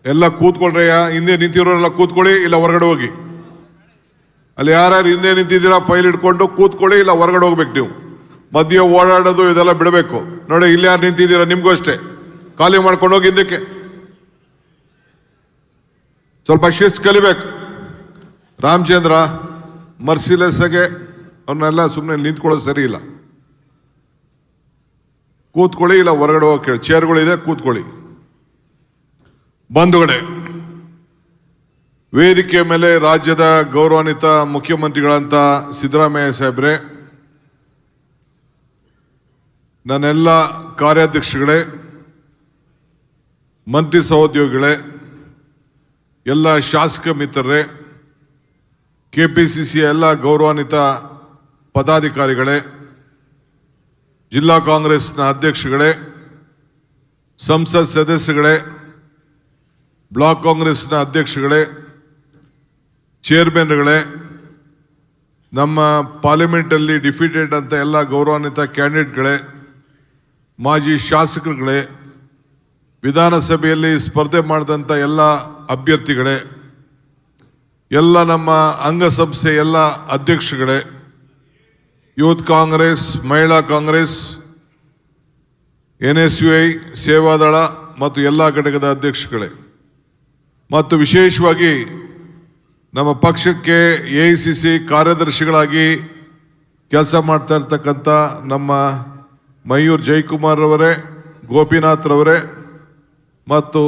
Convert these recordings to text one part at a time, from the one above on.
ಎಲ್ಲ ಕೂತ್ಕೊಳ್ರಯ್ಯ, ಹಿಂದೆ ನಿಂತಿರೋರೆಲ್ಲ ಕೂತ್ಕೊಳ್ಳಿ, ಇಲ್ಲ ಹೊರಗಡೆ ಹೋಗಿ. ಅಲ್ಲಿ ಯಾರ್ಯಾರು ಹಿಂದೆ ನಿಂತಿದ್ದೀರಾ ಫೈಲ್ ಇಟ್ಕೊಂಡು ಕೂತ್ಕೊಳ್ಳಿ, ಇಲ್ಲ ಹೊರಗಡೆ ಹೋಗ್ಬೇಕು. ನೀವು ಮಧ್ಯ ಓಡಾಡೋದು ಇದೆಲ್ಲ ಬಿಡಬೇಕು. ನೋಡಿ, ಇಲ್ಲಿ ಯಾರು ನಿಂತಿದ್ದೀರಾ ನಿಮ್ಗೂ ಅಷ್ಟೇ, ಖಾಲಿ ಮಾಡ್ಕೊಂಡು ಹೋಗಿ ಹಿಂದಕ್ಕೆ. ಸ್ವಲ್ಪ ಶಿಸ್ತು ಕಲಿಬೇಕು. ರಾಮಚಂದ್ರ ಮರ್ಸಿಲೆಸ್ ಆಗಿ ಅವನ್ನೆಲ್ಲ ಸುಮ್ಮನೆ ನಿಂತ್ಕೊಳ್ಳೋದು ಸರಿ ಇಲ್ಲ. ಕೂತ್ಕೊಳ್ಳಿ, ಇಲ್ಲ ಹೊರಗಡೆ ಹೋಗಿ ಕೇಳಿ. ಚೇರ್ಗಳಿದೆ, ಕೂತ್ಕೊಳ್ಳಿ. ಬಂಧುಗಳೇ, ವೇದಿಕೆ ಮೇಲೆ ರಾಜ್ಯದ ಗೌರವಾನ್ವಿತ ಮುಖ್ಯಮಂತ್ರಿಗಳಂತ ಸಿದ್ದರಾಮಯ್ಯ ಸಾಹೇಬ್ರೆ, ನನ್ನೆಲ್ಲ ಕಾರ್ಯಾಧ್ಯಕ್ಷಗಳೇ, ಮಂತ್ರಿ ಸಹೋದ್ಯೋಗಿಗಳೇ, ಎಲ್ಲ ಶಾಸಕ ಮಿತ್ರರೇ, ಕೆಪಿಸಿಸಿ ಎಲ್ಲ ಗೌರವಾನ್ವಿತ ಪದಾಧಿಕಾರಿಗಳೇ, ಜಿಲ್ಲಾ ಕಾಂಗ್ರೆಸ್ನ ಅಧ್ಯಕ್ಷಗಳೇ, ಸಂಸತ್ ಸದಸ್ಯಗಳೇ, ಬ್ಲಾಕ್ ಕಾಂಗ್ರೆಸ್ನ ಅಧ್ಯಕ್ಷಗಳೇ, ಚೇರ್ಮನ್ಗಳೇ, ನಮ್ಮ ಪಾರ್ಲಿಮೆಂಟಲ್ಲಿ ಡಿಫೀಟೆಡ್ ಅಂತ ಎಲ್ಲ ಗೌರವಾನ್ವಿತ ಕ್ಯಾಂಡಿಡೇಟ್ಗಳೇ, ಮಾಜಿ ಶಾಸಕರುಗಳೇ, ವಿಧಾನಸಭೆಯಲ್ಲಿ ಸ್ಪರ್ಧೆ ಮಾಡಿದಂಥ ಎಲ್ಲ ಅಭ್ಯರ್ಥಿಗಳೇ, ಎಲ್ಲ ನಮ್ಮ ಅಂಗಸಂಸ್ಥೆ ಎಲ್ಲ ಅಧ್ಯಕ್ಷಗಳೇ, ಯೂತ್ ಕಾಂಗ್ರೆಸ್, ಮಹಿಳಾ ಕಾಂಗ್ರೆಸ್, NSUI, ಸೇವಾದಳ ಮತ್ತು ಎಲ್ಲ ಘಟಕದ ಅಧ್ಯಕ್ಷಗಳೇ, ಮತ್ತು ವಿಶೇಷವಾಗಿ ನಮ್ಮ ಪಕ್ಷಕ್ಕೆ AICC ಕಾರ್ಯದರ್ಶಿಗಳಾಗಿ ಕೆಲಸ ಮಾಡ್ತಾ ಇರ್ತಕ್ಕಂಥ ನಮ್ಮ ಮಯೂರ್ ಜಯಕುಮಾರ್ ಅವರೇ, ಗೋಪಿನಾಥ್ ರವರೇ ಮತ್ತು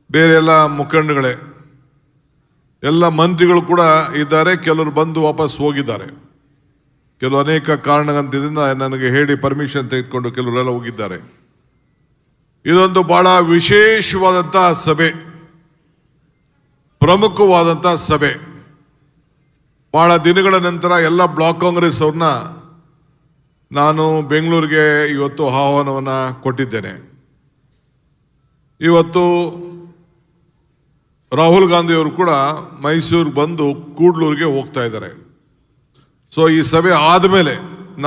ಬೇರೆ ಎಲ್ಲ ಮುಖಂಡಗಳೇ, ಎಲ್ಲ ಮಂತ್ರಿಗಳು ಕೂಡ ಇದ್ದಾರೆ. ಕೆಲವರು ಬಂದು ವಾಪಸ್ ಹೋಗಿದ್ದಾರೆ. ಕೆಲವು ಅನೇಕ ಕಾರಣಗಳಿಂದ ನನಗೆ ಹೇಳಿ ಪರ್ಮಿಷನ್ ತೆಗೆದುಕೊಂಡು ಕೆಲವರೆಲ್ಲ ಹೋಗಿದ್ದಾರೆ. ಇದೊಂದು ಬಹಳ ವಿಶೇಷವಾದಂತಹ ಸಭೆ, ಪ್ರಮುಖವಾದಂತಹ ಸಭೆ. ಬಹಳ ದಿನಗಳ ನಂತರ ಎಲ್ಲ ಬ್ಲಾಕ್ ಕಾಂಗ್ರೆಸ್ ಅವ್ರನ್ನ ನಾನು ಬೆಂಗಳೂರಿಗೆ ಇವತ್ತು ಆಹ್ವಾನವನ್ನು ಕೊಟ್ಟಿದ್ದೇನೆ. ಇವತ್ತು ರಾಹುಲ್ ಗಾಂಧಿ ಅವರು ಕೂಡ ಮೈಸೂರಿಗೆ ಬಂದು ಕೂಡ್ಲೂರಿಗೆ ಹೋಗ್ತಾ ಇದ್ದಾರೆ. ಸೊ ಈ ಸಭೆ ಆದಮೇಲೆ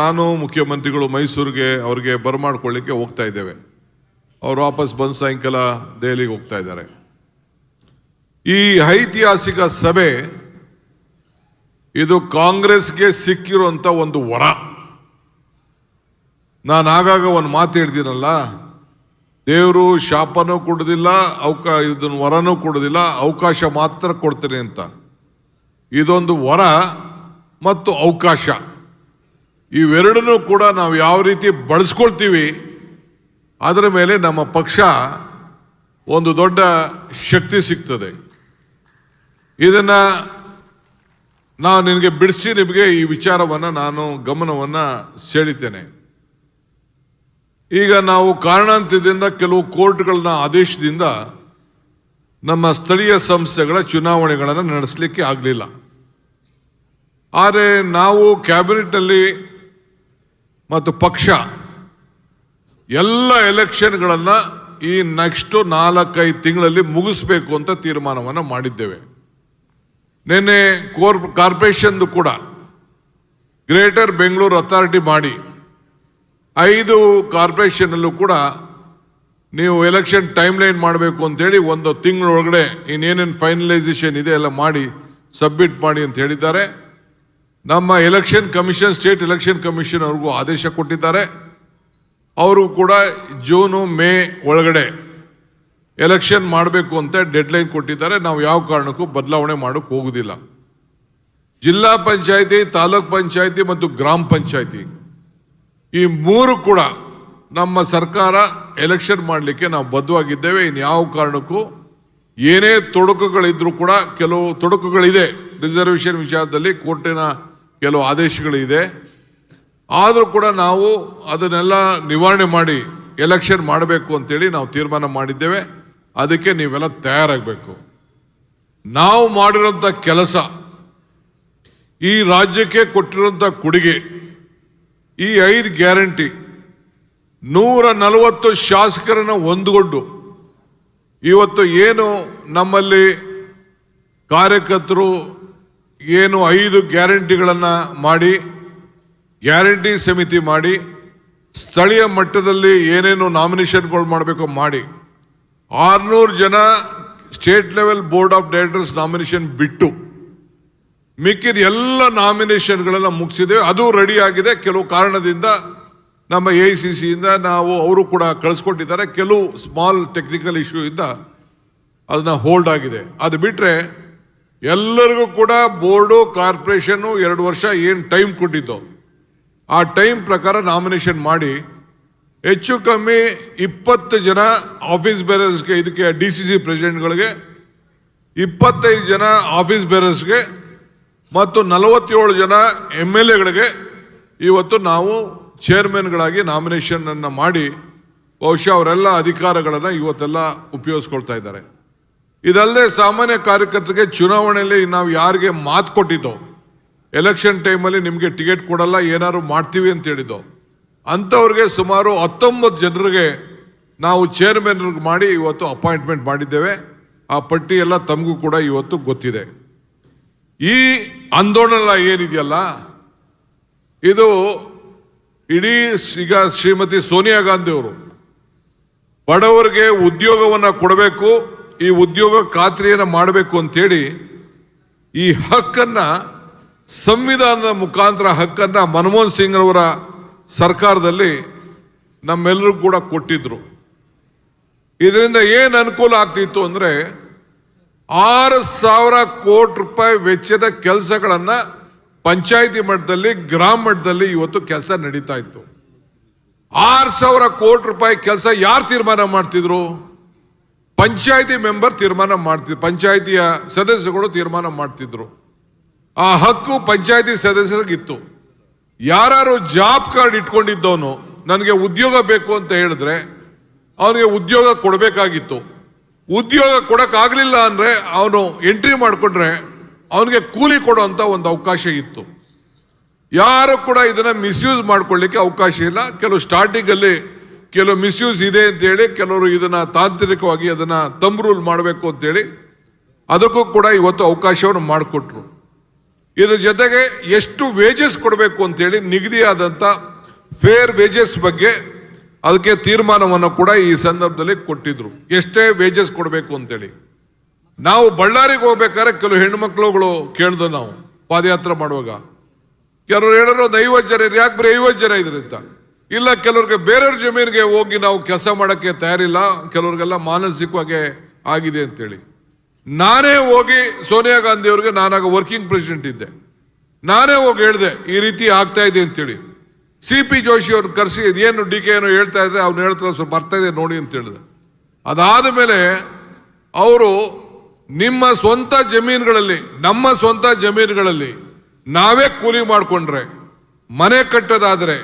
ನಾನು ಮುಖ್ಯಮಂತ್ರಿಗಳು ಮೈಸೂರಿಗೆ ಅವ್ರಿಗೆ ಬರಮಾಡ್ಕೊಳ್ಳಿಕ್ಕೆ ಹೋಗ್ತಾ ಇದ್ದೇವೆ. ಅವರು ವಾಪಸ್ ಬಂದು ಸಾಯಂಕಾಲ ದೆಹಲಿಗೆ ಹೋಗ್ತಾ ಇದ್ದಾರೆ. ಈ ಐತಿಹಾಸಿಕ ಸಭೆ ಇದು ಕಾಂಗ್ರೆಸ್ಗೆ ಸಿಕ್ಕಿರುವಂತ ಒಂದು ವರ. ನಾನು ಆಗಾಗ ಒಂದು ಮಾತು ಹೇಳ್ತೀನಲ್ಲ, ದೇವರು ಶಾಪನೂ ಕೊಡೋದಿಲ್ಲ, ಇದನ್ನು ವರನೂ ಕೊಡೋದಿಲ್ಲ, ಅವಕಾಶ ಮಾತ್ರ ಕೊಡ್ತೇನೆ ಅಂತ. ಇದೊಂದು ವರ ಮತ್ತು ಅವಕಾಶ, ಇವೆರಡನ್ನೂ ಕೂಡ ನಾವು ಯಾವ ರೀತಿ ಬಳಸ್ಕೊಳ್ತೀವಿ ಅದರ ಮೇಲೆ ನಮ್ಮ ಪಕ್ಷ ಒಂದು ದೊಡ್ಡ ಶಕ್ತಿ ಸಿಗ್ತದೆ. ಇದನ್ನ ನಾನು ನಿನಗೆ ಬಿಡಿಸಿ ನಿಮಗೆ ಈ ವಿಚಾರವನ್ನು ನಾನು ಗಮನವನ್ನು ಸೆಳೀತೇನೆ. ಈಗ ನಾವು ಕಾರಣಾಂತರದಿಂದ ಕೆಲವು ಕೋರ್ಟ್ಗಳನ್ನ ಆದೇಶದಿಂದ ನಮ್ಮ ಸ್ಥಳೀಯ ಸಂಸ್ಥೆಗಳ ಚುನಾವಣೆಗಳನ್ನು ನಡೆಸಲಿಕ್ಕೆ ಆಗಲಿಲ್ಲ. ಆದರೆ ನಾವು ಕ್ಯಾಬಿನೆಟ್ನಲ್ಲಿ ಮತ್ತು ಪಕ್ಷ ಎಲ್ಲ ಎಲೆಕ್ಷನ್ಗಳನ್ನು ಈ ನೆಕ್ಸ್ಟ್ 4-5 ತಿಂಗಳಲ್ಲಿ ಮುಗಿಸ್ಬೇಕು ಅಂತ ತೀರ್ಮಾನವನ್ನು ಮಾಡಿದ್ದೇವೆ. ನಿನ್ನೆ ಕಾರ್ಪೊರೇಷನ್ದು ಕೂಡ ಗ್ರೇಟರ್ ಬೆಂಗಳೂರು ಅಥಾರಿಟಿ ಮಾಡಿ 5 ಕಾರ್ಪೊರೇಷನ್ನಲ್ಲೂ ಕೂಡ ನೀವು ಎಲೆಕ್ಷನ್ ಟೈಮ್ ಲೈನ್ ಮಾಡಬೇಕು ಅಂತೇಳಿ 1 ತಿಂಗಳೊಳಗಡೆ ಇನ್ನೇನೇನು ಫೈನಲೈಸೇಷನ್ ಇದೆ ಎಲ್ಲ ಮಾಡಿ ಸಬ್ಮಿಟ್ ಮಾಡಿ ಅಂತ ಹೇಳಿದ್ದಾರೆ. ನಮ್ಮ election commission, state election commission ಅವ್ರಿಗೂ ಆದೇಶ ಕೊಟ್ಟಿದ್ದಾರೆ. ಅವರು ಕೂಡ ಜೂನು ಮೇ ಒಳಗಡೆ ಎಲೆಕ್ಷನ್ ಮಾಡಬೇಕು ಅಂತ ಡೆಡ್ಲೈನ್ ಕೊಟ್ಟಿದ್ದಾರೆ. ನಾವು ಯಾವ ಕಾರಣಕ್ಕೂ ಬದಲಾವಣೆ ಮಾಡೋಕ್ಕೆ ಹೋಗುದಿಲ್ಲ. ಜಿಲ್ಲಾ ಪಂಚಾಯತಿ, ತಾಲೂಕ್ ಪಂಚಾಯತಿ ಮತ್ತು ಗ್ರಾಮ ಪಂಚಾಯತಿ ಈ 3 ಕೂಡ ನಮ್ಮ ಸರ್ಕಾರ ಎಲೆಕ್ಷನ್ ಮಾಡಲಿಕ್ಕೆ ನಾವು ಬದ್ಧವಾಗಿದ್ದೇವೆ. ಇನ್ಯಾವ ಕಾರಣಕ್ಕೂ ಏನೇ ತೊಡಕುಗಳಿದ್ರೂ ಕೂಡ, ಕೆಲವು ತೊಡಕುಗಳಿದೆ ರಿಸರ್ವೇಷನ್ ವಿಚಾರದಲ್ಲಿ, ಕೋರ್ಟಿನ ಕೆಲವು ಆದೇಶಗಳಿದೆ. ಆದರೂ ಕೂಡ ನಾವು ಅದನ್ನೆಲ್ಲ ನಿವಾರಣೆ ಮಾಡಿ ಎಲೆಕ್ಷನ್ ಮಾಡಬೇಕು ಅಂತೇಳಿ ನಾವು ತೀರ್ಮಾನ ಮಾಡಿದ್ದೇವೆ. ಅದಕ್ಕೆ ನೀವೆಲ್ಲ ತಯಾರಾಗಬೇಕು. ನಾವು ಮಾಡಿರೋಂಥ ಕೆಲಸ, ಈ ರಾಜ್ಯಕ್ಕೆ ಕೊಟ್ಟಿರೋಂಥ ಕೊಡುಗೆ, ಈ 5 ಗ್ಯಾರಂಟಿ, 140 ಶಾಸಕರನ್ನು ಹೊಂದಿಕೊಂಡು ಇವತ್ತು ಏನು ನಮ್ಮಲ್ಲಿ ಕಾರ್ಯಕರ್ತರು ಏನು 5 ಗ್ಯಾರಂಟಿಗಳನ್ನು ಮಾಡಿ, ಗ್ಯಾರಂಟಿ ಸಮಿತಿ ಮಾಡಿ ಸ್ಥಳೀಯ ಮಟ್ಟದಲ್ಲಿ ಏನೇನು ನಾಮಿನೇಷನ್ಗಳು ಮಾಡಬೇಕು ಮಾಡಿ 600 ಜನ state level board of directors nomination ಬಿಟ್ಟು ಮಿಕ್ಕಿದ ಎಲ್ಲ ನಾಮಿನೇಷನ್ಗಳೆಲ್ಲ ಮುಗಿಸಿದ್ದೇವೆ. ಅದು ರೆಡಿ ಆಗಿದೆ. ಕೆಲವು ಕಾರಣದಿಂದ ನಮ್ಮ AICC ಇಂದ ನಾವು ಅವರು ಕೂಡ ಕಳಿಸ್ಕೊಟ್ಟಿದ್ದಾರೆ. ಕೆಲವು ಸ್ಮಾಲ್ ಟೆಕ್ನಿಕಲ್ ಇಶ್ಯೂ ಇಂದ ಅದನ್ನ ಹೋಲ್ಡ್ ಆಗಿದೆ. ಅದು ಬಿಟ್ಟರೆ ಎಲ್ಲರಿಗೂ ಕೂಡ ಬೋರ್ಡು ಕಾರ್ಪೊರೇಷನ್ನು 2 ವರ್ಷ ಏನು ಟೈಮ್ ಕೊಟ್ಟಿದ್ದು ಆ ಟೈಮ್ ಪ್ರಕಾರ ನಾಮಿನೇಷನ್ ಮಾಡಿ ಹೆಚ್ಚು ಕಮ್ಮಿ 20 ಜನ ಆಫೀಸ್ ಬೇರರ್ಸ್ಗೆ, ಇದಕ್ಕೆ DCC ಪ್ರೆಸಿಡೆಂಟ್ಗಳಿಗೆ 25 ಜನ ಆಫೀಸ್ ಬೇರರ್ಸ್ಗೆ ಮತ್ತು 47 ಜನ MLAಗಳಿಗೆ ಇವತ್ತು ನಾವು ಚೇರ್ಮನ್ಗಳಾಗಿ ನಾಮಿನೇಷನ್ ಅನ್ನ ಮಾಡಿ ಬಹುಶಃ ಅವರೆಲ್ಲ ಅಧಿಕಾರಗಳನ್ನು ಇವತ್ತೆಲ್ಲ ಉಪಯೋಗಿಸ್ಕೊಳ್ತಾ ಇದ್ದಾರೆ. ಇದಲ್ಲದೆ ಸಾಮಾನ್ಯ ಕಾರ್ಯಕರ್ತರಿಗೆ ಚುನಾವಣೆಯಲ್ಲಿ ನಾವು ಯಾರಿಗೆ ಮಾತು ಕೊಟ್ಟಿದ್ದೋ ಎಲೆಕ್ಷನ್ ಟೈಮಲ್ಲಿ ನಿಮಗೆ ಟಿಕೆಟ್ ಕೊಡಲ್ಲ ಏನಾದ್ರು ಮಾಡ್ತೀವಿ ಅಂತ ಹೇಳಿದ್ದೋ ಅಂಥವ್ರಿಗೆ ಸುಮಾರು 19 ಜನರಿಗೆ ನಾವು ಚೇರ್ಮನ್ ಮಾಡಿ ಇವತ್ತು ಅಪಾಯಿಂಟ್ಮೆಂಟ್ ಮಾಡಿದ್ದೇವೆ. ಆ ಪಟ್ಟಿ ಎಲ್ಲ ತಮಗೂ ಕೂಡ ಇವತ್ತು ಗೊತ್ತಿದೆ. ಈ ಆಂದೋಲನ ಏನಿದೆಯಲ್ಲ ಇದು ಇಡೀ ಈಗ ಶ್ರೀಮತಿ ಸೋನಿಯಾ ಗಾಂಧಿ ಅವರು ಬಡವರಿಗೆ ಉದ್ಯೋಗವನ್ನು ಕೊಡಬೇಕು, ಈ ಉದ್ಯೋಗ ಖಾತ್ರಿಯನ್ನು ಮಾಡಬೇಕು ಅಂತೇಳಿ ಈ ಹಕ್ಕನ್ನು ಸಂವಿಧಾನದ ಮುಖಾಂತರ ಹಕ್ಕನ್ನು ಮನಮೋಹನ್ ಸಿಂಗ್ ಅವರ ಸರ್ಕಾರದಲ್ಲಿ ನಮ್ಮೆಲ್ಲರೂ ಕೂಡ ಕೊಟ್ಟಿದ್ರು. ಇದರಿಂದ ಏನು ಅನುಕೂಲ ಆಗ್ತಿತ್ತು ಅಂದರೆ 6,000 ಕೋಟಿ ರೂಪಾಯಿ ವೆಚ್ಚದ ಕೆಲಸಗಳನ್ನು ಪಂಚಾಯಿತಿ ಮಟ್ಟದಲ್ಲಿ ಗ್ರಾಮ ಮಟ್ಟದಲ್ಲಿ ಇವತ್ತು ಕೆಲಸ ನಡೀತಾ ಇತ್ತು. 6,000 ಕೋಟಿ ರೂಪಾಯಿ ಕೆಲಸ ಯಾರು ತೀರ್ಮಾನ ಮಾಡ್ತಿದ್ರು? ಪಂಚಾಯಿತಿ ಮೆಂಬರ್ ತೀರ್ಮಾನ ಮಾಡ್ತಿದ್ರು, ಪಂಚಾಯಿತಿಯ ಸದಸ್ಯರುಗಳು ತೀರ್ಮಾನ ಮಾಡ್ತಿದ್ರು. ಆ ಹಕ್ಕು ಪಂಚಾಯಿತಿ ಸದಸ್ಯರಿಗಿತ್ತು. ಯಾರು ಜಾಬ್ ಕಾರ್ಡ್ ಇಟ್ಕೊಂಡಿದ್ದವನು ನನಗೆ ಉದ್ಯೋಗ ಬೇಕು ಅಂತ ಹೇಳಿದ್ರೆ ಅವನಿಗೆ ಉದ್ಯೋಗ ಕೊಡಬೇಕಾಗಿತ್ತು. ಉದ್ಯೋಗ ಕೊಡಕ್ಕಾಗಲಿಲ್ಲ ಅಂದ್ರೆ ಅವನು ಎಂಟ್ರಿ ಮಾಡಿಕೊಂಡ್ರೆ ಅವನಿಗೆ ಕೂಲಿ ಕೊಡುವಂತ ಒಂದು ಅವಕಾಶ ಇತ್ತು. ಯಾರು ಕೂಡ ಇದನ್ನ ಮಿಸ್ಯೂಸ್ ಮಾಡ್ಕೊಳ್ಳಿಕ್ಕೆ ಅವಕಾಶ ಇಲ್ಲ. ಕೆಲವು ಸ್ಟಾರ್ಟಿಂಗ್ ಅಲ್ಲಿ ಕೆಲವು ಮಿಸ್ಯೂಸ್ ಇದೆ ಅಂತೇಳಿ ಕೆಲವರು ಇದನ್ನ ತಾಂತ್ರಿಕವಾಗಿ ಅದನ್ನ ತಂಬ್ ರೂಲ್ ಮಾಡಬೇಕು ಅಂತೇಳಿ ಅದಕ್ಕೂ ಕೂಡ ಇವತ್ತು ಅವಕಾಶವನ್ನು ಮಾಡಿಕೊಟ್ರು. ಇದ್ರ ಜೊತೆಗೆ ಎಷ್ಟು ವೇಜಸ್ ಕೊಡಬೇಕು ಅಂತೇಳಿ ನಿಗದಿಯಾದಂಥ ಫೇರ್ ವೇಜಸ್ ಬಗ್ಗೆ ಅದಕ್ಕೆ ತೀರ್ಮಾನವನ್ನು ಕೂಡ ಈ ಸಂದರ್ಭದಲ್ಲಿ ಕೊಟ್ಟಿದ್ರು. ಎಷ್ಟೇ ವೇಜಸ್ ಕೊಡಬೇಕು ಅಂತೇಳಿ. ನಾವು ಬಳ್ಳಾರಿಗೆ ಹೋಗ್ಬೇಕಾದ್ರೆ ಕೆಲವು ಹೆಣ್ಮಕ್ಳುಗಳು ಕೇಳಿದ್ರು, ನಾವು ಪಾದಯಾತ್ರೆ ಮಾಡುವಾಗ ಕೆಲವರು ಹೇಳಿದ್ರು ಒಂದು 50 ಜನ ಇರಿ, ಯಾಕೆ ಬರೀ 50 ಜನ ಇದ್ರಿ ಅಂತ. ಇಲ್ಲ, ಕೆಲವ್ರಿಗೆ ಬೇರೆಯವ್ರ ಜಮೀನಿಗೆ ಹೋಗಿ ನಾವು ಕೆಲಸ ಮಾಡೋಕ್ಕೆ ತಯಾರಿಲ್ಲ, ಕೆಲವ್ರಿಗೆಲ್ಲ ಮಾನಸಿಕವಾಗಿ ಆಗಿದೆ ಅಂತೇಳಿ. ನಾನೇ ಹೋಗಿ ಸೋನಿಯಾ ಗಾಂಧಿ ಅವ್ರಿಗೆ, ನಾನಾಗ ವರ್ಕಿಂಗ್ ಪ್ರೆಸಿಡೆಂಟ್ ಇದ್ದೆ, ನಾನೇ ಹೋಗಿ ಹೇಳಿದೆ ಈ ರೀತಿ ಆಗ್ತಾ ಇದೆ ಅಂತೇಳಿ. CP ಜೋಶಿ ಅವ್ರನ್ನ ಕರೆಸಿ ಇದೇನು DK ಏನೋ ಹೇಳ್ತಾ ಇದ್ರೆ ಅವ್ನು ಹೇಳ್ತಾರೆ ಸ್ವಲ್ಪ ಬರ್ತಾ ಇದೆ ನೋಡಿ ಅಂತ ಹೇಳಿದ್ರೆ, ಅದಾದ ಮೇಲೆ ಅವರು ನಿಮ್ಮ ಸ್ವಂತ ಜಮೀನುಗಳಲ್ಲಿ, ನಮ್ಮ ಸ್ವಂತ ಜಮೀನುಗಳಲ್ಲಿ ನಾವೇ ಕೂಲಿ ಮಾಡಿಕೊಂಡ್ರೆ, ಮನೆ ಕಟ್ಟೋದಾದ್ರೆ,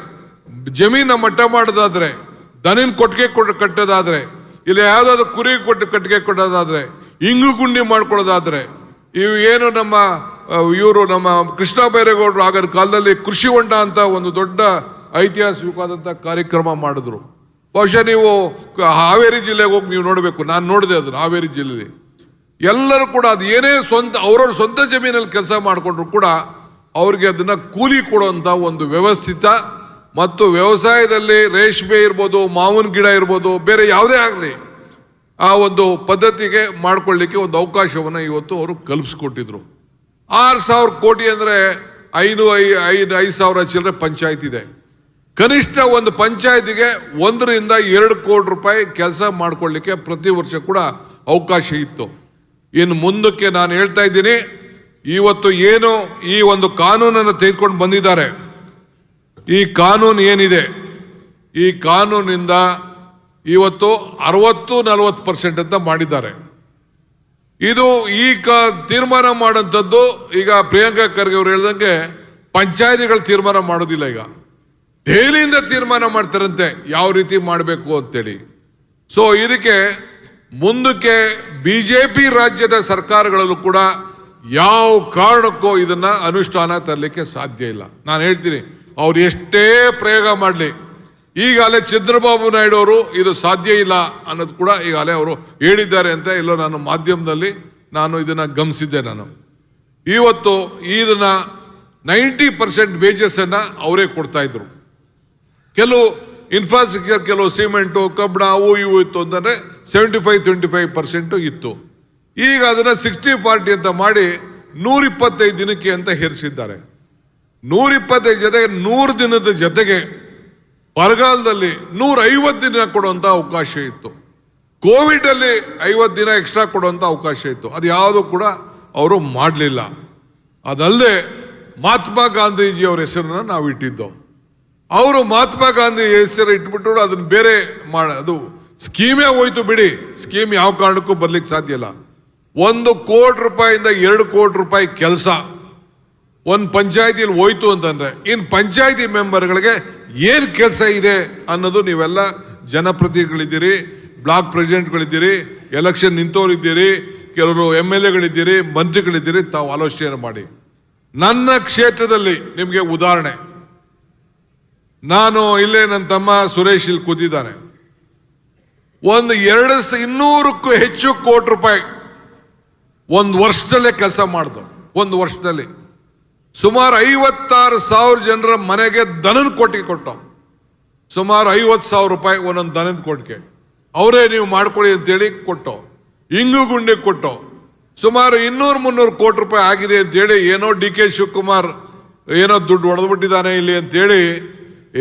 ಜಮೀನ ಮಟ್ಟ ಮಾಡೋದಾದ್ರೆ, ದನಿನ ಕೊಟ್ಟಿಗೆ ಕಟ್ಟೋದಾದ್ರೆ, ಇಲ್ಲ ಯಾವುದಾದ್ರು ಕುರಿ ಕಟ್ಟಿಗೆ ಕೊಟ್ಟೋದಾದ್ರೆ, ಇಂಗು ಗುಂಡಿ ಮಾಡ್ಕೊಳ್ಳೋದಾದ್ರೆ, ಇವು ಏನು ಇವರು ನಮ್ಮ ಕೃಷ್ಣ ಬೈರೇಗೌಡರು ಆಗಿನ ಕಾಲದಲ್ಲಿ ಕೃಷಿ ಹೊಂಡ ಅಂತ ಒಂದು ದೊಡ್ಡ ಐತಿಹಾಸಿಕವಾದಂಥ ಕಾರ್ಯಕ್ರಮ ಮಾಡಿದ್ರು. ಬಹುಶಃ ನೀವು ಹಾವೇರಿ ಜಿಲ್ಲೆಗೆ ಹೋಗಿ ನೀವು ನೋಡಬೇಕು, ನಾನು ನೋಡಿದೆ ಅದನ್ನು. ಹಾವೇರಿ ಜಿಲ್ಲೆಯಲ್ಲಿ ಎಲ್ಲರೂ ಕೂಡ ಅದು ಏನೇ ಅವ್ರವ್ರ ಸ್ವಂತ ಜಮೀನಲ್ಲಿ ಕೆಲಸ ಮಾಡಿಕೊಂಡ್ರು ಕೂಡ ಅವ್ರಿಗೆ ಅದನ್ನ ಕೂಲಿ ಕೊಡುವಂಥ ಒಂದು ವ್ಯವಸ್ಥಿತ ಮತ್ತು ವ್ಯವಸಾಯದಲ್ಲಿ ರೇಷ್ಮೆ ಇರ್ಬೋದು, ಮಾವಿನ ಗಿಡ ಇರ್ಬೋದು, ಬೇರೆ ಯಾವುದೇ ಆಗಲಿ ಆ ಒಂದು ಪದ್ಧತಿಗೆ ಮಾಡ್ಕೊಳ್ಳಿಕ್ಕೆ ಒಂದು ಅವಕಾಶವನ್ನು ಇವತ್ತು ಅವರು ಕಲ್ಪಿಸ್ಕೊಟ್ಟಿದ್ರು. 6,000 ಕೋಟಿ ಅಂದರೆ 5,000 ಚಿಲ್ಲರೆ ಪಂಚಾಯತ್ ಇದೆ. ಕನಿಷ್ಠ ಒಂದು ಪಂಚಾಯತಿಗೆ 1 ರಿಂದ 2 ಕೋಟಿ ರೂಪಾಯಿ ಕೆಲಸ ಮಾಡ್ಕೊಳ್ಳಿಕ್ಕೆ ಪ್ರತಿ ವರ್ಷ ಕೂಡ ಅವಕಾಶ ಇತ್ತು. ಇನ್ನು ಮುಂದಕ್ಕೆ ನಾನು ಹೇಳ್ತಾ ಇದ್ದೀನಿ, ಇವತ್ತು ಏನು ಈ ಒಂದು ಕಾನೂನನ್ನು ತೆಗೆದುಕೊಂಡು ಬಂದಿದ್ದಾರೆ, ಈ ಕಾನೂನು ಏನಿದೆ, ಈ ಕಾನೂನಿಂದ ಇವತ್ತು 60-40% ಅಂತ ಮಾಡಿದ್ದಾರೆ. ಇದು ಈಗ ತೀರ್ಮಾನ ಮಾಡೋಂಥದ್ದು ಈಗ ಪ್ರಿಯಾಂಕಾ ಖರ್ಗೆ ಅವರು ಹೇಳ್ದಂಗೆ ಪಂಚಾಯತಿಗಳು ತೀರ್ಮಾನ ಮಾಡೋದಿಲ್ಲ, ಈಗ ದೆಹಲಿಯಿಂದ ತೀರ್ಮಾನ ಮಾಡ್ತಾರಂತೆ ಯಾವ ರೀತಿ ಮಾಡಬೇಕು ಅಂತೇಳಿ. ಸೊ ಇದಕ್ಕೆ ಮುಂದಕ್ಕೆ BJP ರಾಜ್ಯದ ಸರ್ಕಾರಗಳಲ್ಲೂ ಕೂಡ ಯಾವ ಕಾರಣಕ್ಕೂ ಇದನ್ನ ಅನುಷ್ಠಾನ ತರಲಿಕ್ಕೆ ಸಾಧ್ಯ ಇಲ್ಲ. ನಾನು ಹೇಳ್ತೀನಿ, ಅವ್ರು ಎಷ್ಟೇ ಪ್ರಯೋಗ ಮಾಡಲಿ, ಈಗಾಗಲೇ ಚಂದ್ರಬಾಬು ನಾಯ್ಡು ಅವರು ಇದು ಸಾಧ್ಯ ಇಲ್ಲ ಅನ್ನೋದು ಕೂಡ ಈಗಾಗಲೇ ಅವರು ಹೇಳಿದ್ದಾರೆ ಅಂತ ಎಲ್ಲೋ ನಾನು ಮಾಧ್ಯಮದಲ್ಲಿ ನಾನು ಇದನ್ನ ಗಮನಿಸಿದ್ದೆ. ನಾನು ಇವತ್ತು ಇದನ್ನ 90% ವೇಜಸ್ ಅನ್ನ ಅವರೇ ಕೊಡ್ತಾ ಇದ್ರು. ಕೆಲವು ಇನ್ಫ್ರಾಸ್ಟ್ರಕ್ಚರ್ ಕೆಲವು ಸಿಮೆಂಟು ಕಬ್ಬಣ ಅವು ಇವು ಇತ್ತು ಅಂತಂದ್ರೆ 75-25% ಇತ್ತು. ಈಗ ಅದನ್ನ 60-40 ಅಂತ ಮಾಡಿ 125 ದಿನಕ್ಕೆ ಅಂತ ಹೇರಿಸಿದ್ದಾರೆ. 125 ಜೊತೆಗೆ 100 ದಿನದ ಜೊತೆಗೆ ಬರಗಾಲದಲ್ಲಿ 150 ದಿನ ಕೊಡುವಂತ ಅವಕಾಶ ಇತ್ತು. ಕೋವಿಡ್ ಅಲ್ಲಿ 50 ದಿನ ಎಕ್ಸ್ಟ್ರಾ ಕೊಡುವಂತ ಅವಕಾಶ ಇತ್ತು. ಅದು ಯಾವುದು ಕೂಡ ಅವರು ಮಾಡಲಿಲ್ಲ. ಅದಲ್ಲದೆ ಮಹಾತ್ಮ ಗಾಂಧೀಜಿ ಅವರ ಹೆಸರನ್ನ ನಾವು ಇಟ್ಟಿದ್ದೋ. ಅವರು ಮಹಾತ್ಮ ಗಾಂಧಿ ಹೆಸರು ಇಟ್ಬಿಟ್ಟು ಅದನ್ನ ಬೇರೆ ಅದು ಸ್ಕೀಮೇ ಹೋಯ್ತು ಬಿಡಿ. ಸ್ಕೀಮ್ ಯಾವ ಕಾರಣಕ್ಕೂ ಬರ್ಲಿಕ್ಕೆ ಸಾಧ್ಯ ಇಲ್ಲ. 1 ಕೋಟಿ ರೂಪಾಯಿಂದ 2 ಕೋಟಿ ರೂಪಾಯಿ ಕೆಲಸ ಒಂದು ಪಂಚಾಯತಿಯಲ್ಲಿ ಹೋಯ್ತು ಅಂತಂದ್ರೆ ಇನ್ ಪಂಚಾಯತಿ ಮೆಂಬರ್ಗಳಿಗೆ ಏನ್ ಕೆಲಸ ಇದೆ ಅನ್ನೋದು ನೀವೆಲ್ಲ ಜನಪ್ರತಿನಿಧಿಗಳಿದ್ದೀರಿ, ಬ್ಲಾಕ್ ಪ್ರೆಸಿಡೆಂಟ್ಗಳಿದ್ದೀರಿ, ಎಲೆಕ್ಷನ್ ನಿಂತವರಿದ್ದೀರಿ, ಕೆಲವರು MLAಗಳಿದ್ದೀರಿ, ಮಂತ್ರಿಗಳಿದ್ದೀರಿ. ತಾವು ಆಲೋಚನೆ ಮಾಡಿ. ನನ್ನ ಕ್ಷೇತ್ರದಲ್ಲಿ ನಿಮಗೆ ಉದಾಹರಣೆ, ನಾನು ಇಲ್ಲೇ ನನ್ನ ತಮ್ಮ ಸುರೇಶ್ ಇಲ್ಲಿ ಕೂತಿದ್ದಾನೆ. ಒಂದು 200ಕ್ಕೂ ಹೆಚ್ಚು ಕೋಟಿ ರೂಪಾಯಿ ಒಂದು ವರ್ಷದಲ್ಲೇ ಕೆಲಸ ಮಾಡ್ದು. ಒಂದು ವರ್ಷದಲ್ಲಿ ಸುಮಾರು 56,000 ಜನರ ಮನೆಗೆ ದನದ ಕೊಟ್ಟಿಗೆ ಕೊಟ್ಟು ಸುಮಾರು 50,000 ರೂಪಾಯಿ ಒಂದೊಂದು ದನದ ಕೊಟ್ಟಿಗೆ ಅವರೇ ನೀವು ಮಾಡ್ಕೊಳ್ಳಿ ಅಂತೇಳಿ ಕೊಟ್ಟು, ಇಂಗು ಗುಂಡಿ ಕೊಟ್ಟು ಸುಮಾರು 200-300 ಕೋಟಿ ರೂಪಾಯಿ ಆಗಿದೆ ಅಂತೇಳಿ ಏನೋ DK ಶಿವಕುಮಾರ್ ಏನೋ ದುಡ್ಡು ಹೊಡೆದ್ಬಿಟ್ಟಿದ್ದಾನೆ ಇಲ್ಲಿ ಅಂತೇಳಿ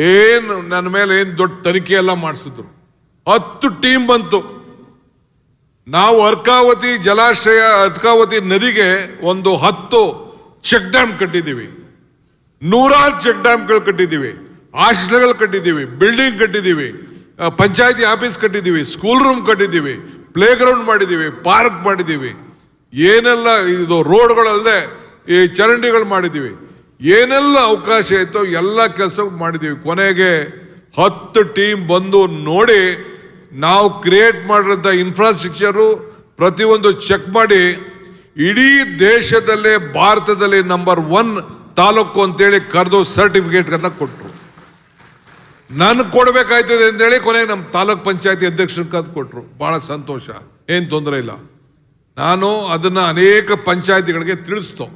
ಏನು ನನ್ನ ಮೇಲೆ ಏನು ದೊಡ್ಡ ತನಿಖೆ ಎಲ್ಲ ಮಾಡಿಸಿದ್ರು. 10 ಟೀಮ್ ಬಂತು. ನಾವು ಅರ್ಕಾವತಿ ಜಲಾಶಯ, ಅರ್ಕಾವತಿ ನದಿಗೆ ಒಂದು 10 ಚೆಕ್ ಡ್ಯಾಮ್ ಕಟ್ಟಿದ್ದೀವಿ, 100 ಚೆಕ್ ಡ್ಯಾಮ್ಗಳು ಕಟ್ಟಿದ್ದೀವಿ, ಹಾಸ್ಟೆಲ್ಗಳು ಕಟ್ಟಿದ್ದೀವಿ, ಬಿಲ್ಡಿಂಗ್ ಕಟ್ಟಿದ್ದೀವಿ, ಪಂಚಾಯತಿ ಆಫೀಸ್ ಕಟ್ಟಿದ್ದೀವಿ, ಸ್ಕೂಲ್ ರೂಮ್ ಕಟ್ಟಿದ್ದೀವಿ, ಪ್ಲೇ ಗ್ರೌಂಡ್ ಮಾಡಿದ್ದೀವಿ, ಪಾರ್ಕ್ ಮಾಡಿದ್ದೀವಿ, ಏನೆಲ್ಲ ಇದು ರೋಡ್ಗಳಲ್ಲದೆ ಈ ಚರಂಡಿಗಳು ಮಾಡಿದ್ದೀವಿ, ಏನೆಲ್ಲ ಅವಕಾಶ ಇತ್ತು ಎಲ್ಲ ಕೆಲಸ ಮಾಡಿದ್ದೀವಿ. ಕೊನೆಗೆ 10 ಟೀಮ್ ಬಂದು ನೋಡಿ ನಾವು ಕ್ರಿಯೇಟ್ ಮಾಡಿರೋಂಥ ಇನ್ಫ್ರಾಸ್ಟ್ರಕ್ಚರು ಪ್ರತಿಯೊಂದು ಚೆಕ್ ಮಾಡಿ ಇಡೀ ದೇಶದಲ್ಲೇ ಭಾರತದಲ್ಲಿ ನಂಬರ್ 1 ತಾಲೂಕು ಅಂತೇಳಿ ಕರೆದು ಸರ್ಟಿಫಿಕೇಟ್ಗಳನ್ನ ಕೊಟ್ಟರು. ನನಗೆ ಕೊಡಬೇಕಾಯ್ತದೆ ಅಂತೇಳಿ ಕೊನೆಗೆ ನಮ್ಮ ತಾಲೂಕ್ ಪಂಚಾಯತಿ ಅಧ್ಯಕ್ಷರು ಕರೆದು ಕೊಟ್ಟರು. ಭಾಳ ಸಂತೋಷ, ಏನು ತೊಂದರೆ ಇಲ್ಲ. ನಾನು ಅದನ್ನು ಅನೇಕ ಪಂಚಾಯತಿಗಳಿಗೆ ತಿಳಿಸ್ತು.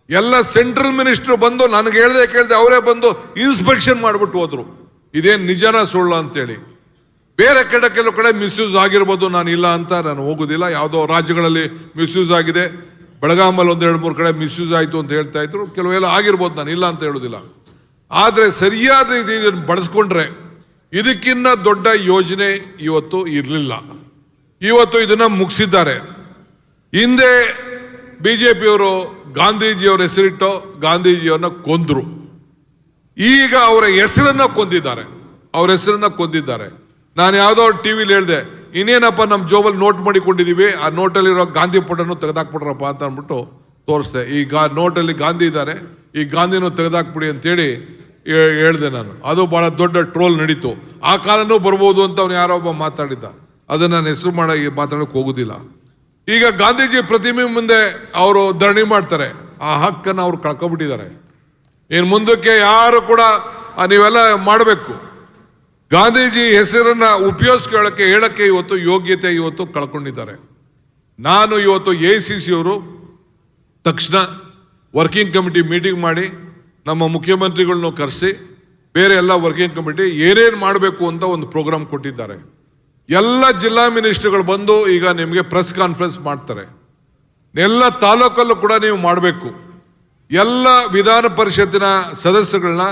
ಎಲ್ಲ ಸೆಂಟ್ರಲ್ ಮಿನಿಸ್ಟರ್ ಬಂದು ನನಗೆ ಕೇಳ್ದೆ ಅವರೇ ಬಂದು ಇನ್ಸ್ಪೆಕ್ಷನ್ ಮಾಡಿಬಿಟ್ಟು ಹೋದ್ರು. ಇದೇನು ನಿಜನ ಸುಳ್ಳು ಅಂತೇಳಿ. ಬೇರೆ ಕೆಲವು ಕಡೆ ಮಿಸ್ಯೂಸ್ ಆಗಿರ್ಬೋದು, ನಾನು ಇಲ್ಲ ಅಂತ ನಾನು ಹೋಗೋದಿಲ್ಲ. ಯಾವುದೋ ರಾಜ್ಯಗಳಲ್ಲಿ ಮಿಸ್ಯೂಸ್ ಆಗಿದೆ, ಬೆಳಗಾಮಲ್ಲಿ 1-2-3 ಕಡೆ ಮಿಸ್ಯೂಸ್ ಆಯಿತು ಅಂತ ಹೇಳ್ತಾ ಇದ್ರು. ಕೆಲವೆಲ್ಲ ಆಗಿರ್ಬೋದು, ನಾನು ಇಲ್ಲ ಅಂತ ಹೇಳೋದಿಲ್ಲ. ಆದರೆ ಸರಿಯಾದ ರೀತಿ ಇದನ್ನು ಬಳಸ್ಕೊಂಡ್ರೆ ಇದಕ್ಕಿನ್ನ ದೊಡ್ಡ ಯೋಜನೆ ಇವತ್ತು ಇರಲಿಲ್ಲ. ಇವತ್ತು ಇದನ್ನ ಮುಗಿಸಿದ್ದಾರೆ. ಹಿಂದೆ BJPಯವರು ಗಾಂಧೀಜಿಯವರ ಹೆಸರಿಟ್ಟು ಗಾಂಧೀಜಿಯವ್ರನ್ನ ಕೊಂದ್ರು. ಈಗ ಅವರ ಹೆಸರನ್ನ ಕೊಂದಿದ್ದಾರೆ. ನಾನು ಯಾವುದೋ ಟಿವಿಲಿ ಹೇಳಿದೆ, ಇನ್ನೇನಪ್ಪ ನಮ್ಮ ಜೋಬಲ್ಲಿ ನೋಟ್ ಮಾಡಿಕೊಂಡಿದ್ದೀವಿ, ಆ ನೋಟಲ್ಲಿರೋ ಗಾಂಧಿ ಫೋಟೋನು ತೆಗೆದಾಕ್ಬಿಟ್ರಪ್ಪ ಅಂತ ಅಂದ್ಬಿಟ್ಟು ತೋರಿಸ್ದೆ. ಈ ನೋಟಲ್ಲಿ ಗಾಂಧಿ ಇದ್ದಾರೆ, ಈ ಗಾಂಧಿನೂ ತೆಗೆದಾಕ್ಬಿಡಿ ಅಂತೇಳಿ ಹೇಳಿದೆ ನಾನು. ಅದು ಬಹಳ ದೊಡ್ಡ ಟ್ರೋಲ್ ನಡೀತು. ಆ ಕಾಲನೂ ಬರ್ಬೋದು ಅಂತ ಅವನು ಯಾರೋ ಒಬ್ಬ ಮಾತಾಡಿದ್ದ. ಅದನ್ನು ನಾನು ಹೆಸರು ಮಾತಾಡೋಕೆ ಹೋಗೋದಿಲ್ಲ. ಈಗ ಗಾಂಧೀಜಿ ಪ್ರತಿಮೆ ಮುಂದೆ ಅವರು ಧರಣಿ ಮಾಡ್ತಾರೆ. ಆ ಹಕ್ಕನ್ನು ಅವ್ರು ಕಳ್ಕೊಬಿಟ್ಟಿದ್ದಾರೆ. ಇನ್ನು ಮುಂದಕ್ಕೆ ಯಾರು ಕೂಡ ನೀವೆಲ್ಲ ಮಾಡಬೇಕು. ಗಾಂಧೀಜಿ ಹೆಸರನ್ನ ಉಪಯೋಗಿಸ್ಕೊಳ್ಳೋಕ್ಕೆ ಹೇಳಕ್ಕೆ ಇವತ್ತು ಯೋಗ್ಯತೆ ಇವತ್ತು ಕಳ್ಕೊಂಡಿದ್ದಾರೆ. ನಾನು ಇವತ್ತು AICC ಅವರು ತಕ್ಷಣ ವರ್ಕಿಂಗ್ ಕಮಿಟಿ ಮೀಟಿಂಗ್ ಮಾಡಿ ನಮ್ಮ ಮುಖ್ಯಮಂತ್ರಿಗಳನ್ನ ಕರೆಸಿ ಬೇರೆ ಎಲ್ಲ ವರ್ಕಿಂಗ್ ಕಮಿಟಿ ಏನೇನು ಮಾಡಬೇಕು ಅಂತ ಒಂದು ಪ್ರೋಗ್ರಾಮ್ ಕೊಟ್ಟಿದ್ದಾರೆ. ಎಲ್ಲ ಜಿಲ್ಲಾ ಮಿನಿಸ್ಟರ್ಗಳು ಬಂದು ಈಗ ನಿಮಗೆ ಪ್ರೆಸ್ ಕಾನ್ಫರೆನ್ಸ್ ಮಾಡ್ತಾರೆ. ಎಲ್ಲ ತಾಲೂಕಲ್ಲೂ ಕೂಡ ನೀವು ಮಾಡಬೇಕು. ಎಲ್ಲ ವಿಧಾನ ಪರಿಷತ್ತಿನ ಸದಸ್ಯಗಳನ್ನ,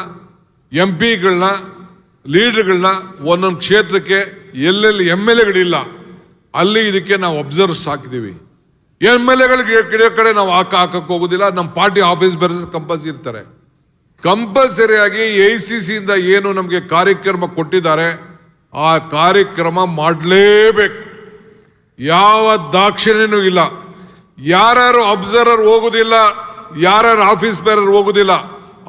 MPಗಳನ್ನ, ಲೀಡರ್ಗಳನ್ನ ಒಂದೊಂದು ಕ್ಷೇತ್ರಕ್ಕೆ ಎಲ್ಲೆಲ್ಲಿ MLAಗಳಿಲ್ಲ ಅಲ್ಲಿ ಇದಕ್ಕೆ ನಾವು ಅಬ್ಸರ್ವ್ಸ್ ಹಾಕಿದ್ದೀವಿ. MLAಗಳಿಗೆ ಕಡೆ ನಾವು ಹಾಕಕ್ಕೆ ಹೋಗೋದಿಲ್ಲ. ನಮ್ಮ ಪಾರ್ಟಿ ಆಫೀಸ್ ಬೇರೆ ಕಂಪಲ್ಸರಿ ಇರ್ತಾರೆ. ಕಂಪಲ್ಸರಿಯಾಗಿ AICC ಇಂದ ಏನು ನಮಗೆ ಕಾರ್ಯಕ್ರಮ ಕೊಟ್ಟಿದ್ದಾರೆ ಆ ಕಾರ್ಯಕ್ರಮ ಮಾಡಲೇಬೇಕು. ಯಾವ ದಾಕ್ಷಿಣ್ಯನೂ ಇಲ್ಲ. ಯಾರ್ಯಾರು ಅಬ್ಸರ್ವರ್ ಹೋಗುದಿಲ್ಲ, ಯಾರ್ಯಾರು ಆಫೀಸ್ ಬೇರರ್ ಹೋಗುದಿಲ್ಲ,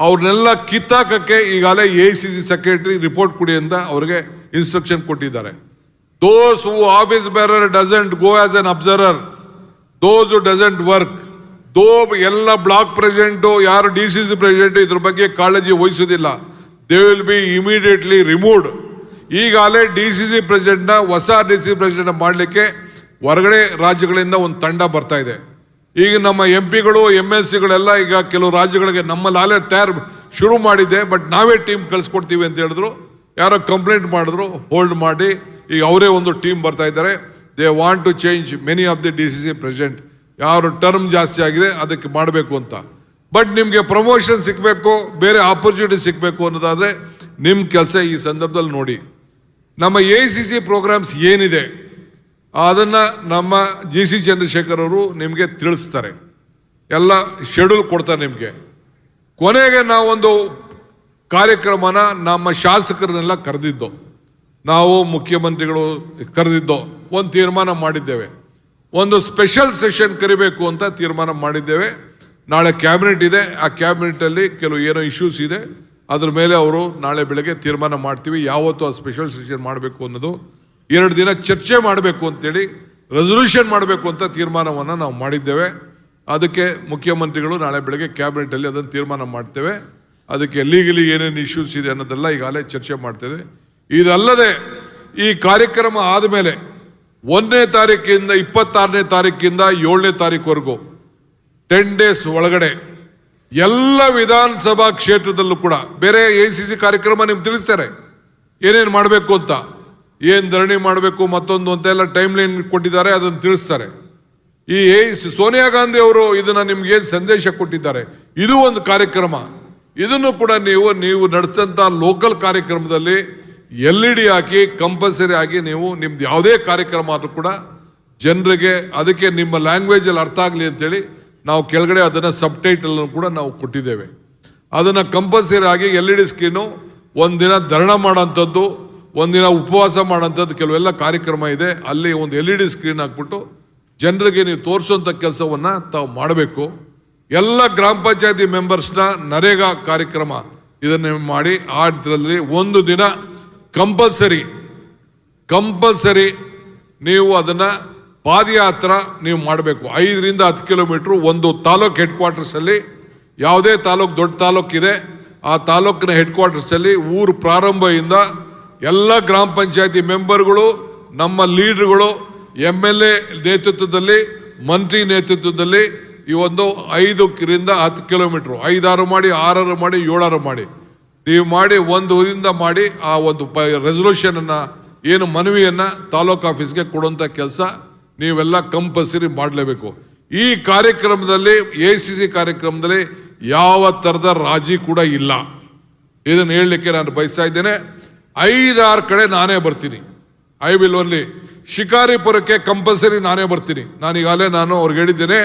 ಅವ್ರನ್ನೆಲ್ಲ ಕಿತ್ತಾಕಕ್ಕೆ ಈಗಾಗಲೇ AICC ಸೆಕ್ರೆಟರಿ ರಿಪೋರ್ಟ್ ಕೊಡಿ ಅಂತ ಅವ್ರಿಗೆ ಇನ್ಸ್ಟ್ರಕ್ಷನ್ ಕೊಟ್ಟಿದ್ದಾರೆ. Those who office bearer doesn't go as an observer, those who doesn't work, ಎಲ್ಲ ಬ್ಲಾಕ್ ಪ್ರೆಸಿಡೆಂಟು, ಯಾರು DCC ಪ್ರೆಸಿಡೆಂಟ್ ಇದ್ರ ಬಗ್ಗೆ ಕಾಳಜಿ ವಹಿಸೋದಿಲ್ಲ, they will be immediately removed. ಈಗಾಗಲೇ DCC ಪ್ರೆಸಿಡೆಂಟ್ನ ಹೊಸ DCC ಪ್ರೆಸಿಡೆಂಟ್ ಮಾಡಲಿಕ್ಕೆ ಹೊರಗಡೆ ರಾಜ್ಯಗಳಿಂದ ಒಂದು ತಂಡ ಬರ್ತಾ ಇದೆ. ಈಗ ನಮ್ಮ MPಗಳು MLCಗಳೆಲ್ಲ ಈಗ ಕೆಲವು ರಾಜ್ಯಗಳಿಗೆ ನಮ್ಮಲ್ಲಿ ಆಲೇ ಶುರು ಮಾಡಿದೆ, ಬಟ್ ನಾವೇ ಟೀಮ್ ಕಳಿಸ್ಕೊಡ್ತೀವಿ ಅಂತ ಹೇಳಿದ್ರು. ಯಾರೋ ಕಂಪ್ಲೇಂಟ್ ಮಾಡಿದ್ರು, ಹೋಲ್ಡ್ ಮಾಡಿ ಈಗ ಅವರೇ ಒಂದು ಟೀಮ್ ಬರ್ತಾ ಇದ್ದಾರೆ. They want to change many of the DCC president. ಯಾರು ಟರ್ಮ್ ಜಾಸ್ತಿ ಆಗಿದೆ ಅದಕ್ಕೆ ಮಾಡಬೇಕು ಅಂತ. ಬಟ್ ನಿಮಗೆ ಪ್ರಮೋಷನ್ ಸಿಗಬೇಕು, ಬೇರೆ ಆಪರ್ಚುನಿಟಿ ಸಿಗಬೇಕು ಅನ್ನೋದಾದರೆ ನಿಮ್ಮ ಕೆಲಸ ಈ ಸಂದರ್ಭದಲ್ಲಿ ನೋಡಿ. ನಮ್ಮ AICC ಪ್ರೋಗ್ರಾಮ್ಸ್ ಏನಿದೆ ಅದನ್ನು ನಮ್ಮ GC ಚಂದ್ರಶೇಖರ್ ಅವರು ನಿಮಗೆ ತಿಳಿಸ್ತಾರೆ, ಎಲ್ಲ ಶೆಡ್ಯೂಲ್ ಕೊಡ್ತಾರೆ ನಿಮಗೆ. ಕೊನೆಗೆ ನಾವೊಂದು ಕಾರ್ಯಕ್ರಮನ ನಮ್ಮ ಶಾಸಕರನ್ನೆಲ್ಲ ಕರೆದಿದ್ದು, ನಾವು ಮುಖ್ಯಮಂತ್ರಿಗಳು ಕರೆದಿದ್ದು ಒಂದು ತೀರ್ಮಾನ ಮಾಡಿದ್ದೇವೆ. ಒಂದು ಸ್ಪೆಷಲ್ ಸೆಷನ್ ಕರಿಬೇಕು ಅಂತ ತೀರ್ಮಾನ ಮಾಡಿದ್ದೇವೆ. ನಾಳೆ ಕ್ಯಾಬಿನೆಟ್ ಇದೆ, ಆ ಕ್ಯಾಬಿನೆಟಲ್ಲಿ ಕೆಲವು ಏನೋ ಇಶ್ಯೂಸ್ ಇದೆ, ಅದ್ರ ಮೇಲೆ ಅವರು ನಾಳೆ ಬೆಳಗ್ಗೆ ತೀರ್ಮಾನ ಮಾಡ್ತೀವಿ ಯಾವತ್ತು ಆ ಸ್ಪೆಷಲ್ ಸೆಷನ್ ಮಾಡಬೇಕು ಅನ್ನೋದು. 2 ದಿನ ಚರ್ಚೆ ಮಾಡಬೇಕು ಅಂತೇಳಿ ರೆಸೊಲ್ಯೂಷನ್ ಮಾಡಬೇಕು ಅಂತ ತೀರ್ಮಾನವನ್ನು ನಾವು ಮಾಡಿದ್ದೇವೆ. ಅದಕ್ಕೆ ಮುಖ್ಯಮಂತ್ರಿಗಳು ನಾಳೆ ಬೆಳಗ್ಗೆ ಕ್ಯಾಬಿನೆಟಲ್ಲಿ ಅದನ್ನು ತೀರ್ಮಾನ ಮಾಡ್ತೇವೆ. ಅದಕ್ಕೆ ಲೀಗಲಿ ಏನೇನು ಇಶ್ಯೂಸ್ ಇದೆ ಅನ್ನೋದೆಲ್ಲ ಈಗಾಗಲೇ ಚರ್ಚೆ ಮಾಡ್ತೇವೆ. ಇದಲ್ಲದೆ ಈ ಕಾರ್ಯಕ್ರಮ ಆದಮೇಲೆ 1ನೇ ತಾರೀಕಿಂದ 26ನೇ ತಾರೀಕಿಂದ 7ನೇ ತಾರೀಕುವರೆಗೂ 10 ಡೇಸ್ ಒಳಗಡೆ ಎಲ್ಲ ವಿಧಾನಸಭಾ ಕ್ಷೇತ್ರದಲ್ಲೂ ಕೂಡ ಬೇರೆ AICC ಕಾರ್ಯಕ್ರಮ ನಿಮ್ಗೆ ತಿಳಿಸ್ತಾರೆ ಏನೇನು ಮಾಡಬೇಕು ಅಂತ, ಏನು ಧರಣಿ ಮಾಡಬೇಕು ಮತ್ತೊಂದು ಅಂತೆಲ್ಲ ಟೈಮ್ ಲೈನ್ ಕೊಟ್ಟಿದ್ದಾರೆ, ಅದನ್ನು ತಿಳಿಸ್ತಾರೆ. ಈ ಸೋನಿಯಾ ಗಾಂಧಿ ಅವರು ಇದನ್ನ ನಿಮ್ಗೆ ಏನು ಸಂದೇಶ ಕೊಟ್ಟಿದ್ದಾರೆ, ಇದು ಒಂದು ಕಾರ್ಯಕ್ರಮ. ಇದನ್ನು ಕೂಡ ನೀವು ನಡೆಸಿದಂಥ ಲೋಕಲ್ ಕಾರ್ಯಕ್ರಮದಲ್ಲಿ LED ಹಾಕಿ ಕಂಪಲ್ಸರಿ ಆಗಿ ನೀವು ನಿಮ್ದು ಯಾವುದೇ ಕಾರ್ಯಕ್ರಮ ಆದರೂ ಕೂಡ ಜನರಿಗೆ ಅದಕ್ಕೆ ನಿಮ್ಮ ಲ್ಯಾಂಗ್ವೇಜಲ್ಲಿ ಅರ್ಥ ಆಗಲಿ ಅಂತೇಳಿ ನಾವು ಕೆಳಗಡೆ ಅದನ್ನು ಸಬ್ ಟೈಟಲ್ ಕೂಡ ನಾವು ಕೊಟ್ಟಿದ್ದೇವೆ. ಅದನ್ನು ಕಂಪಲ್ಸರಿ ಆಗಿ LED ಸ್ಕ್ರೀನು, ಒಂದಿನ ಧರಣ ಮಾಡೋಂಥದ್ದು, ಒಂದಿನ ಉಪವಾಸ ಮಾಡೋಂಥದ್ದು ಕೆಲವೆಲ್ಲ ಕಾರ್ಯಕ್ರಮ ಇದೆ. ಅಲ್ಲಿ ಒಂದು LED ಸ್ಕ್ರೀನ್ ಹಾಕ್ಬಿಟ್ಟು ಜನರಿಗೆ ನೀವು ತೋರಿಸುವಂಥ ಕೆಲಸವನ್ನು ತಾವು ಮಾಡಬೇಕು. ಎಲ್ಲ ಗ್ರಾಮ ಪಂಚಾಯತಿ ಮೆಂಬರ್ಸ್ನ ನರೇಗಾ ಕಾರ್ಯಕ್ರಮ ಇದನ್ನು ಮಾಡಿ ಆ ಇದರಲ್ಲಿ ಒಂದು ದಿನ ಕಂಪಲ್ಸರಿ ನೀವು ಅದನ್ನು ಪಾದಯಾತ್ರ ನೀವು ಮಾಡಬೇಕು. 5 ರಿಂದ 10 ಕಿಲೋಮೀಟ್ರು ಒಂದು ತಾಲೂಕ್ ಹೆಡ್ ಕ್ವಾರ್ಟರ್ಸಲ್ಲಿ, ಯಾವುದೇ ತಾಲೂಕು ದೊಡ್ಡ ತಾಲೂಕಿದೆ ಆ ತಾಲೂಕಿನ ಹೆಡ್ ಕ್ವಾರ್ಟರ್ಸಲ್ಲಿ ಊರು ಪ್ರಾರಂಭದಿಂದ ಎಲ್ಲ ಗ್ರಾಮ ಪಂಚಾಯತಿ ಮೆಂಬರ್ಗಳು, ನಮ್ಮ ಲೀಡರ್ಗಳು, MLA ನೇತೃತ್ವದಲ್ಲಿ, ಮಂತ್ರಿ ನೇತೃತ್ವದಲ್ಲಿ ಈ ಒಂದು 5 ರಿಂದ 10 ಕಿಲೋಮೀಟ್ರು 5 ಮಾಡಿ 6 ಮಾಡಿ 7 ಮಾಡಿ ನೀವು ಮಾಡಿ ಒಂದು ಊರಿಂದ ಮಾಡಿ ಆ ಒಂದು ರೆಸೊಲ್ಯೂಷನ್ ಅನ್ನ ಏನು ಮನವಿಯನ್ನ ತಾಲೂಕು ಆಫೀಸ್ಗೆ ಕೊಡುವಂಥ ಕೆಲಸ ನೀವೆಲ್ಲ ಕಂಪಲ್ಸರಿ ಮಾಡಲೇಬೇಕು. ಈ ಕಾರ್ಯಕ್ರಮದಲ್ಲಿ AICC ಕಾರ್ಯಕ್ರಮದಲ್ಲಿ ಯಾವ ಥರದ ರಾಜಿ ಕೂಡ ಇಲ್ಲ. ಇದನ್ನು ಹೇಳಲಿಕ್ಕೆ ನಾನು ಬಯಸ್ತಾ ಇದ್ದೇನೆ. 5-6 ಕಡೆ ನಾನೇ ಬರ್ತೀನಿ. ಐ ವಿಲ್ ಓನ್ಲಿ ಶಿಕಾರಿಪುರಕ್ಕೆ ಕಂಪಲ್ಸರಿ ನಾನೇ ಬರ್ತೀನಿ. ನಾನೀಗಾಗಲೇ ಅವ್ರಿಗೆ ಹೇಳಿದ್ದೇನೆ,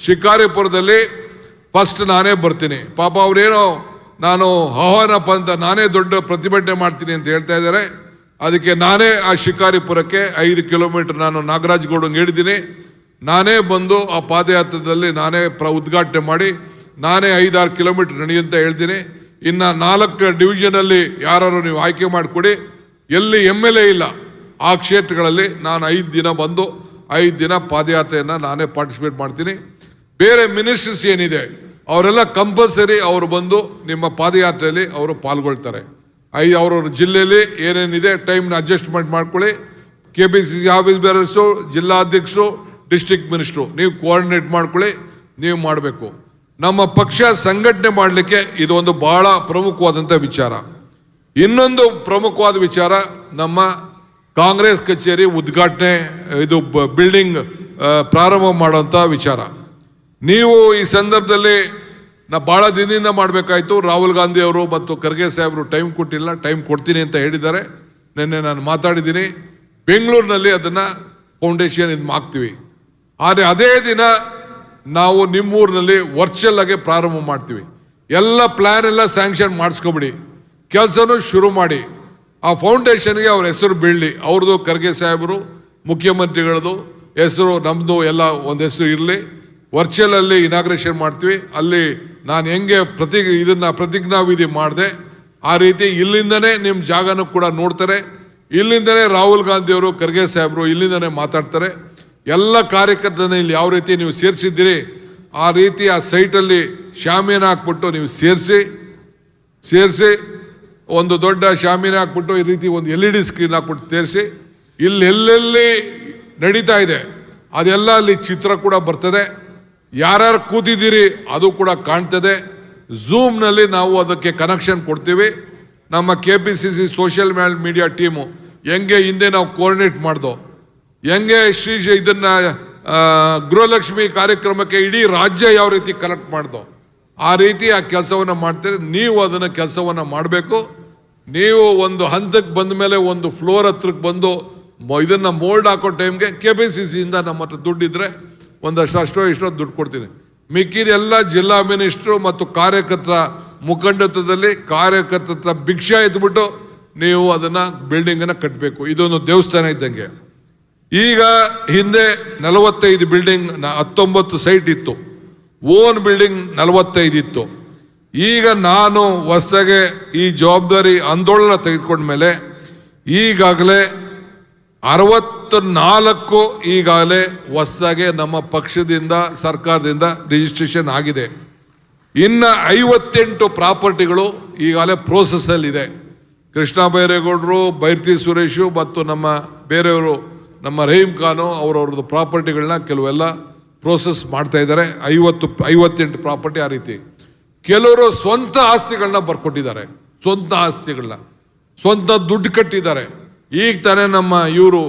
ಶಿಕಾರಿಪುರದಲ್ಲಿ ಫಸ್ಟ್ ನಾನೇ ಬರ್ತೀನಿ. ಪಾಪ ಅವರೇನೋ ನಾನು ಆಹ್ವಾನಪ್ಪ ಅಂತ ನಾನೇ ದೊಡ್ಡ ಪ್ರತಿಭಟನೆ ಮಾಡ್ತೀನಿ ಅಂತ ಹೇಳ್ತಾ ಇದ್ದಾರೆ. ಅದಕ್ಕೆ ನಾನೇ ಆ ಶಿಕಾರಿಪುರಕ್ಕೆ 5 ಕಿಲೋಮೀಟರ್ ನಾನು ನಾಗರಾಜ್ ಗೌಡಂಗೆ ಹೇಳಿದ್ದೀನಿ. ನಾನೇ ಬಂದು ಆ ಪಾದಯಾತ್ರದಲ್ಲಿ ನಾನೇ ಉದ್ಘಾಟನೆ ಮಾಡಿ ನಾನೇ 5-6 ಕಿಲೋಮೀಟರ್ ನಡೆಯುವಂತ ಹೇಳ್ತೀನಿ. ಇನ್ನು 4 ಡಿವಿಷನಲ್ಲಿ ಯಾರು ನೀವು ಆಯ್ಕೆ ಮಾಡಿಕೊಡಿ, ಎಲ್ಲಿ MLA ಇಲ್ಲ ಆ ಕ್ಷೇತ್ರಗಳಲ್ಲಿ ನಾನು 5 ದಿನ ಬಂದು 5 ದಿನ ಪಾದಯಾತ್ರೆಯನ್ನು ನಾನೇ ಪಾರ್ಟಿಸಿಪೇಟ್ ಮಾಡ್ತೀನಿ. ಬೇರೆ ಮಿನಿಸ್ಟರ್ಸ್ ಏನಿದೆ ಅವರೆಲ್ಲ ಕಂಪಲ್ಸರಿ ಅವರು ಬಂದು ನಿಮ್ಮ ಪಾದಯಾತ್ರೆಯಲ್ಲಿ ಅವರು ಪಾಲ್ಗೊಳ್ತಾರೆ. ಅವ್ರವ್ರ ಜಿಲ್ಲೆಯಲ್ಲಿ ಏನೇನಿದೆ ಟೈಮ್ನ ಅಡ್ಜಸ್ಟ್ಮೆಂಟ್ ಮಾಡ್ಕೊಳ್ಳಿ. KPCC office bearers, ಜಿಲ್ಲಾಧ್ಯಕ್ಷರು, district minister ನೀವು ಕೋಆರ್ಡಿನೇಟ್ ಮಾಡ್ಕೊಳ್ಳಿ. ನೀವು ಮಾಡಬೇಕು. ನಮ್ಮ ಪಕ್ಷ ಸಂಘಟನೆ ಮಾಡಲಿಕ್ಕೆ ಇದು ಒಂದು ಬಹಳ ಪ್ರಮುಖವಾದಂಥ ವಿಚಾರ. ಇನ್ನೊಂದು ಪ್ರಮುಖವಾದ ವಿಚಾರ, ನಮ್ಮ ಕಾಂಗ್ರೆಸ್ ಕಚೇರಿ ಉದ್ಘಾಟನೆ, ಇದು ಬಿಲ್ಡಿಂಗ್ ಪ್ರಾರಂಭ ಮಾಡುವಂಥ ವಿಚಾರ. ನೀವು ಈ ಸಂದರ್ಭದಲ್ಲಿ ಬಹಳ ದಿನದಿಂದ ಮಾಡಬೇಕಾಯ್ತು. ರಾಹುಲ್ ಗಾಂಧಿ ಅವರು ಮತ್ತು ಖರ್ಗೆ ಸಾಹೇಬರು ಟೈಮ್ ಕೊಟ್ಟಿಲ್ಲ, ಟೈಮ್ ಕೊಡ್ತೀನಿ ಅಂತ ಹೇಳಿದ್ದಾರೆ. ನಿನ್ನೆ ನಾನು ಮಾತಾಡಿದ್ದೀನಿ. ಬೆಂಗಳೂರಿನಲ್ಲಿ ಅದನ್ನು ಫೌಂಡೇಶನ್ ಇದು ಹಾಕ್ತೀವಿ. ಆದರೆ ಅದೇ ದಿನ ನಾವು ನಿಮ್ಮೂರಿನಲ್ಲಿ ವರ್ಚುವಲ್ ಆಗಿ ಪ್ರಾರಂಭ ಮಾಡ್ತೀವಿ. ಎಲ್ಲ ಪ್ಲ್ಯಾನ್ ಎಲ್ಲ ಸ್ಯಾಂಕ್ಷನ್ ಮಾಡಿಸ್ಕೊಬಿಡಿ, ಕೆಲಸನೂ ಶುರು ಮಾಡಿ. ಆ ಫೌಂಡೇಶನ್ಗೆ ಅವ್ರ ಹೆಸರು ಬೀಳಲಿ. ಅವ್ರದ್ದು ಖರ್ಗೆ ಸಾಹೇಬರು, ಮುಖ್ಯಮಂತ್ರಿಗಳದು ಹೆಸರು, ನಮ್ಮದು ಎಲ್ಲ ಒಂದು ಹೆಸರು ಇರಲಿ. ವರ್ಚುವಲ್ ಅಲ್ಲಿ ಇನಾಗ್ರೇಷನ್ ಮಾಡ್ತೀವಿ. ಅಲ್ಲಿ ನಾನು ಹೆಂಗೆ ಪ್ರತಿಜ್ಞಾವಿಧಿ ಮಾಡಿದೆ ಆ ರೀತಿ ಇಲ್ಲಿಂದನೇ ನಿಮ್ಮ ಜಾಗನೂ ಕೂಡ ನೋಡ್ತಾರೆ. ಇಲ್ಲಿಂದನೇ ರಾಹುಲ್ ಗಾಂಧಿ ಅವರು, ಖರ್ಗೆ ಸಾಹೇಬರು ಇಲ್ಲಿಂದನೇ ಮಾತಾಡ್ತಾರೆ. ಎಲ್ಲ ಕಾರ್ಯಕರ್ತರನ್ನ ಇಲ್ಲಿ ಯಾವ ರೀತಿ ನೀವು ಸೇರಿಸಿದ್ದೀರಿ ಆ ರೀತಿ ಆ ಸೈಟಲ್ಲಿ ಶಾಮಿಯಾನ ಹಾಕ್ಬಿಟ್ಟು ನೀವು ಸೇರಿಸಿ ಒಂದು ದೊಡ್ಡ ಶಾಮಿಯಾನ ಹಾಕ್ಬಿಟ್ಟು ಈ ರೀತಿ ಒಂದು LED ಸ್ಕ್ರೀನ್ ಹಾಕ್ಬಿಟ್ಟು ಸೇರಿಸಿ, ಇಲ್ಲಿ ಎಲ್ಲೆಲ್ಲಿ ನಡೀತಾ ಇದೆ ಅದೆಲ್ಲ ಅಲ್ಲಿ ಚಿತ್ರ ಕೂಡ ಬರ್ತದೆ. ಯಾರ್ಯಾರು ಕೂತಿದ್ದೀರಿ ಅದು ಕೂಡ ಕಾಣ್ತದೆ. ಝೂಮ್ನಲ್ಲಿ ನಾವು ಅದಕ್ಕೆ ಕನೆಕ್ಷನ್ ಕೊಡ್ತೀವಿ. ನಮ್ಮ KPCC ಸೋಷಿಯಲ್ ಮೀಡಿಯಾ ಟೀಮು ಹೆಂಗೆ ಹಿಂದೆ ನಾವು ಕೋಆರ್ಡಿನೇಟ್ ಮಾಡ್ದೋ, ಹೆಂಗೆ ಇದನ್ನ ಗೃಹಲಕ್ಷ್ಮಿ ಕಾರ್ಯಕ್ರಮಕ್ಕೆ ಇಡೀ ರಾಜ್ಯ ಯಾವ ರೀತಿ ಕಲೆಕ್ಟ್ ಮಾಡ್ದೋ ಆ ರೀತಿ ಆ ಕೆಲಸವನ್ನು ಮಾಡ್ತೀರಿ. ನೀವು ಅದನ್ನು ಕೆಲಸವನ್ನು ಮಾಡಬೇಕು. ನೀವು ಒಂದು ಹಂತಕ್ಕೆ ಬಂದ ಮೇಲೆ ಒಂದು ಫ್ಲೋರ್ ಹತ್ರಕ್ಕೆ ಬಂದು ಇದನ್ನ ಮೋಲ್ಡ್ ಹಾಕೋ ಟೈಮ್ಗೆ KPCCಯಿಂದ ನಮ್ಮ ಹತ್ರ ದುಡ್ಡಿದ್ರೆ ಒಂದಷ್ಟು ಇಷ್ಟೋ ದುಡ್ಡು ಕೊಡ್ತೀನಿ. ಮಿಕ್ಕಿದೆಲ್ಲ ಜಿಲ್ಲಾ ಮಿನಿಸ್ಟ್ರು ಮತ್ತು ಕಾರ್ಯಕರ್ತರ ಮುಖಂಡತ್ವದಲ್ಲಿ ಕಾರ್ಯಕರ್ತರ ಭಿಕ್ಷೆ ಎತ್ಬಿಟ್ಟು ನೀವು ಅದನ್ನ ಬಿಲ್ಡಿಂಗನ್ನು ಕಟ್ಟಬೇಕು. ಇದೊಂದು ದೇವಸ್ಥಾನ ಇದ್ದಂಗೆ. ಈಗ ಹಿಂದೆ 45 ಬಿಲ್ಡಿಂಗ್ 19 ಸೈಟ್ ಇತ್ತು, ಓನ್ ಬಿಲ್ಡಿಂಗ್ 45 ಇತ್ತು. ಈಗ ನಾನು ಹೊಸದಾಗೆ ಈ ಜವಾಬ್ದಾರಿ ಆಂದೋಲನ ತೆಗೆದುಕೊಂಡ್ಮೇಲೆ ಈಗಾಗಲೇ 64 ಈಗಾಗಲೇ ಹೊಸದಾಗೆ ನಮ್ಮ ಪಕ್ಷದಿಂದ ಸರ್ಕಾರದಿಂದ ರಿಜಿಸ್ಟ್ರೇಷನ್ ಆಗಿದೆ. ಇನ್ನು 58 ಪ್ರಾಪರ್ಟಿಗಳು ಈಗಾಗಲೇ ಪ್ರೋಸೆಸ್ಸಲ್ಲಿದೆ. ಕೃಷ್ಣ ಬೈರೇಗೌಡರು, ಬೈರ್ತಿ ಸುರೇಶು ಮತ್ತು ನಮ್ಮ ಬೇರೆಯವರು, ನಮ್ಮ ರಹೀಮ್ ಖಾನು ಅವರವ್ರದ್ದು ಪ್ರಾಪರ್ಟಿಗಳನ್ನ ಕೆಲವೆಲ್ಲ ಪ್ರೋಸೆಸ್ ಮಾಡ್ತಾ ಇದ್ದಾರೆ. 58 ಪ್ರಾಪರ್ಟಿ ಆ ರೀತಿ. ಕೆಲವರು ಸ್ವಂತ ಆಸ್ತಿಗಳನ್ನ ಬರ್ಕೊಟ್ಟಿದ್ದಾರೆ, ಸ್ವಂತ ಆಸ್ತಿಗಳನ್ನ ಸ್ವಂತ ದುಡ್ಡು ಕಟ್ಟಿದ್ದಾರೆ. ಈಗ ತಾನೇ ನಮ್ಮ ಇವರು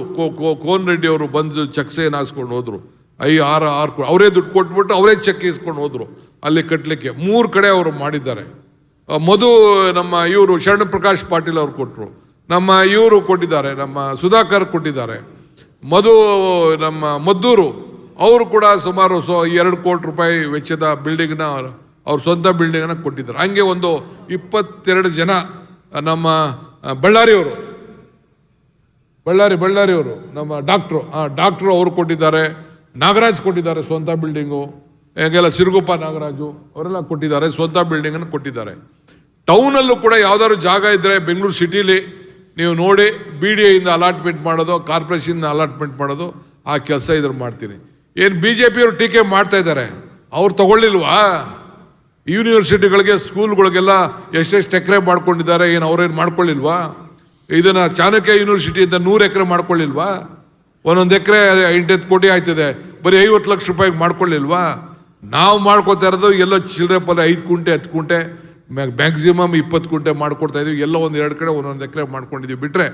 ಕೋನ್ ರೆಡ್ಡಿ ಅವರು ಬಂದು ಚೆಕ್ ಸೈನ್ ಹಾಸ್ಕೊಂಡು ಹೋದ್ರು. 6 ಅವರೇ ದುಡ್ಡು ಕೊಟ್ಬಿಟ್ಟು ಅವರೇ ಚೆಕ್ ಇಸ್ಕೊಂಡು ಹೋದ್ರು ಅಲ್ಲಿ ಕಟ್ಟಲಿಕ್ಕೆ. 3 ಕಡೆ ಅವರು ಮಾಡಿದ್ದಾರೆ. ಮಧು ನಮ್ಮ ಇವರು ಶರಣ ಪ್ರಕಾಶ್ ಪಾಟೀಲ್ ಅವರು ಕೊಟ್ಟರು, ನಮ್ಮ ಇವರು ಕೊಟ್ಟಿದ್ದಾರೆ, ನಮ್ಮ ಸುಧಾಕರ್ ಕೊಟ್ಟಿದ್ದಾರೆ, ಮಧು ನಮ್ಮ ಮದ್ದೂರು ಅವರು ಕೂಡ ಸುಮಾರು 2 ಕೋಟಿ ರೂಪಾಯಿ ವೆಚ್ಚದ ಬಿಲ್ಡಿಂಗ್ನ ಅವ್ರ ಸ್ವಂತ ಬಿಲ್ಡಿಂಗನ್ನ ಕೊಟ್ಟಿದ್ದಾರೆ. ಹಂಗೆ ಒಂದು 22 ಜನ ನಮ್ಮ ಬಳ್ಳಾರಿಯವರು ನಮ್ಮ ಡಾಕ್ಟ್ರು ಅವರು ಕೊಟ್ಟಿದ್ದಾರೆ, ನಾಗರಾಜ್ ಕೊಟ್ಟಿದ್ದಾರೆ ಸ್ವಂತ ಬಿಲ್ಡಿಂಗು, ಹೇಗೆಲ್ಲ ಸಿರುಗುಪ್ಪ ನಾಗರಾಜು ಅವರೆಲ್ಲ ಕೊಟ್ಟಿದ್ದಾರೆ, ಸ್ವಂತ ಬಿಲ್ಡಿಂಗನ್ನು ಕೊಟ್ಟಿದ್ದಾರೆ. ಟೌನಲ್ಲೂ ಕೂಡ ಯಾವ್ದಾದ್ರು ಜಾಗ ಇದ್ದರೆ ಬೆಂಗಳೂರು ಸಿಟಿಲಿ ನೀವು ನೋಡಿ BDAಯಿಂದ ಅಲಾಟ್ಮೆಂಟ್ ಮಾಡೋದು, ಕಾರ್ಪೊರೇಷನ್ ಅಲಾಟ್ಮೆಂಟ್ ಮಾಡೋದು, ಆ ಕೆಲಸ ಇದ್ರ ಮಾಡ್ತೀನಿ. ಏನು BJP ಅವರು ಟೀಕೆ ಮಾಡ್ತಾ ಇದ್ದಾರೆ, ಅವ್ರು ತಗೊಳ್ಳಿಲ್ವಾ? ಯೂನಿವರ್ಸಿಟಿಗಳಿಗೆ ಸ್ಕೂಲ್ಗಳಿಗೆಲ್ಲ ಎಷ್ಟೆಷ್ಟು ಎಕರೆ ಮಾಡ್ಕೊಂಡಿದ್ದಾರೆ, ಏನು ಅವ್ರೇನು ಮಾಡ್ಕೊಳ್ಳಿಲ್ವಾ? ಇದನ್ನ ಚಾಣಕ್ಯ ಯೂನಿವರ್ಸಿಟಿ ಅಂತ 100 ಎಕರೆ ಮಾಡ್ಕೊಳ್ಳಿಲ್ವಾ? ಒಂದೊಂದು ಎಕರೆ 8 ಕೋಟಿ ಆಯ್ತದೆ, ಬರೀ 50 ಲಕ್ಷ ರೂಪಾಯಿಗೆ ಮಾಡ್ಕೊಳ್ಳಿಲ್ವಾ? ನಾವು ಮಾಡ್ಕೋತಾ ಇರೋದು ಎಲ್ಲೋ ಚಿಲ್ಲರೆ ಪಲ್ಲ 5 ಕುಂಟೆ 10 ಕುಂಟೆ ಮ್ಯಾಕ್ಸಿಮಮ್ 20 ಕುಂಟೆ ಮಾಡ್ಕೊಡ್ತಾ ಇದೀವಿ. ಎಲ್ಲ 1-2 ಕಡೆ ಒಂದೊಂದು ಎಕರೆ ಮಾಡ್ಕೊಂಡಿದೀವಿ ಬಿಟ್ರೆ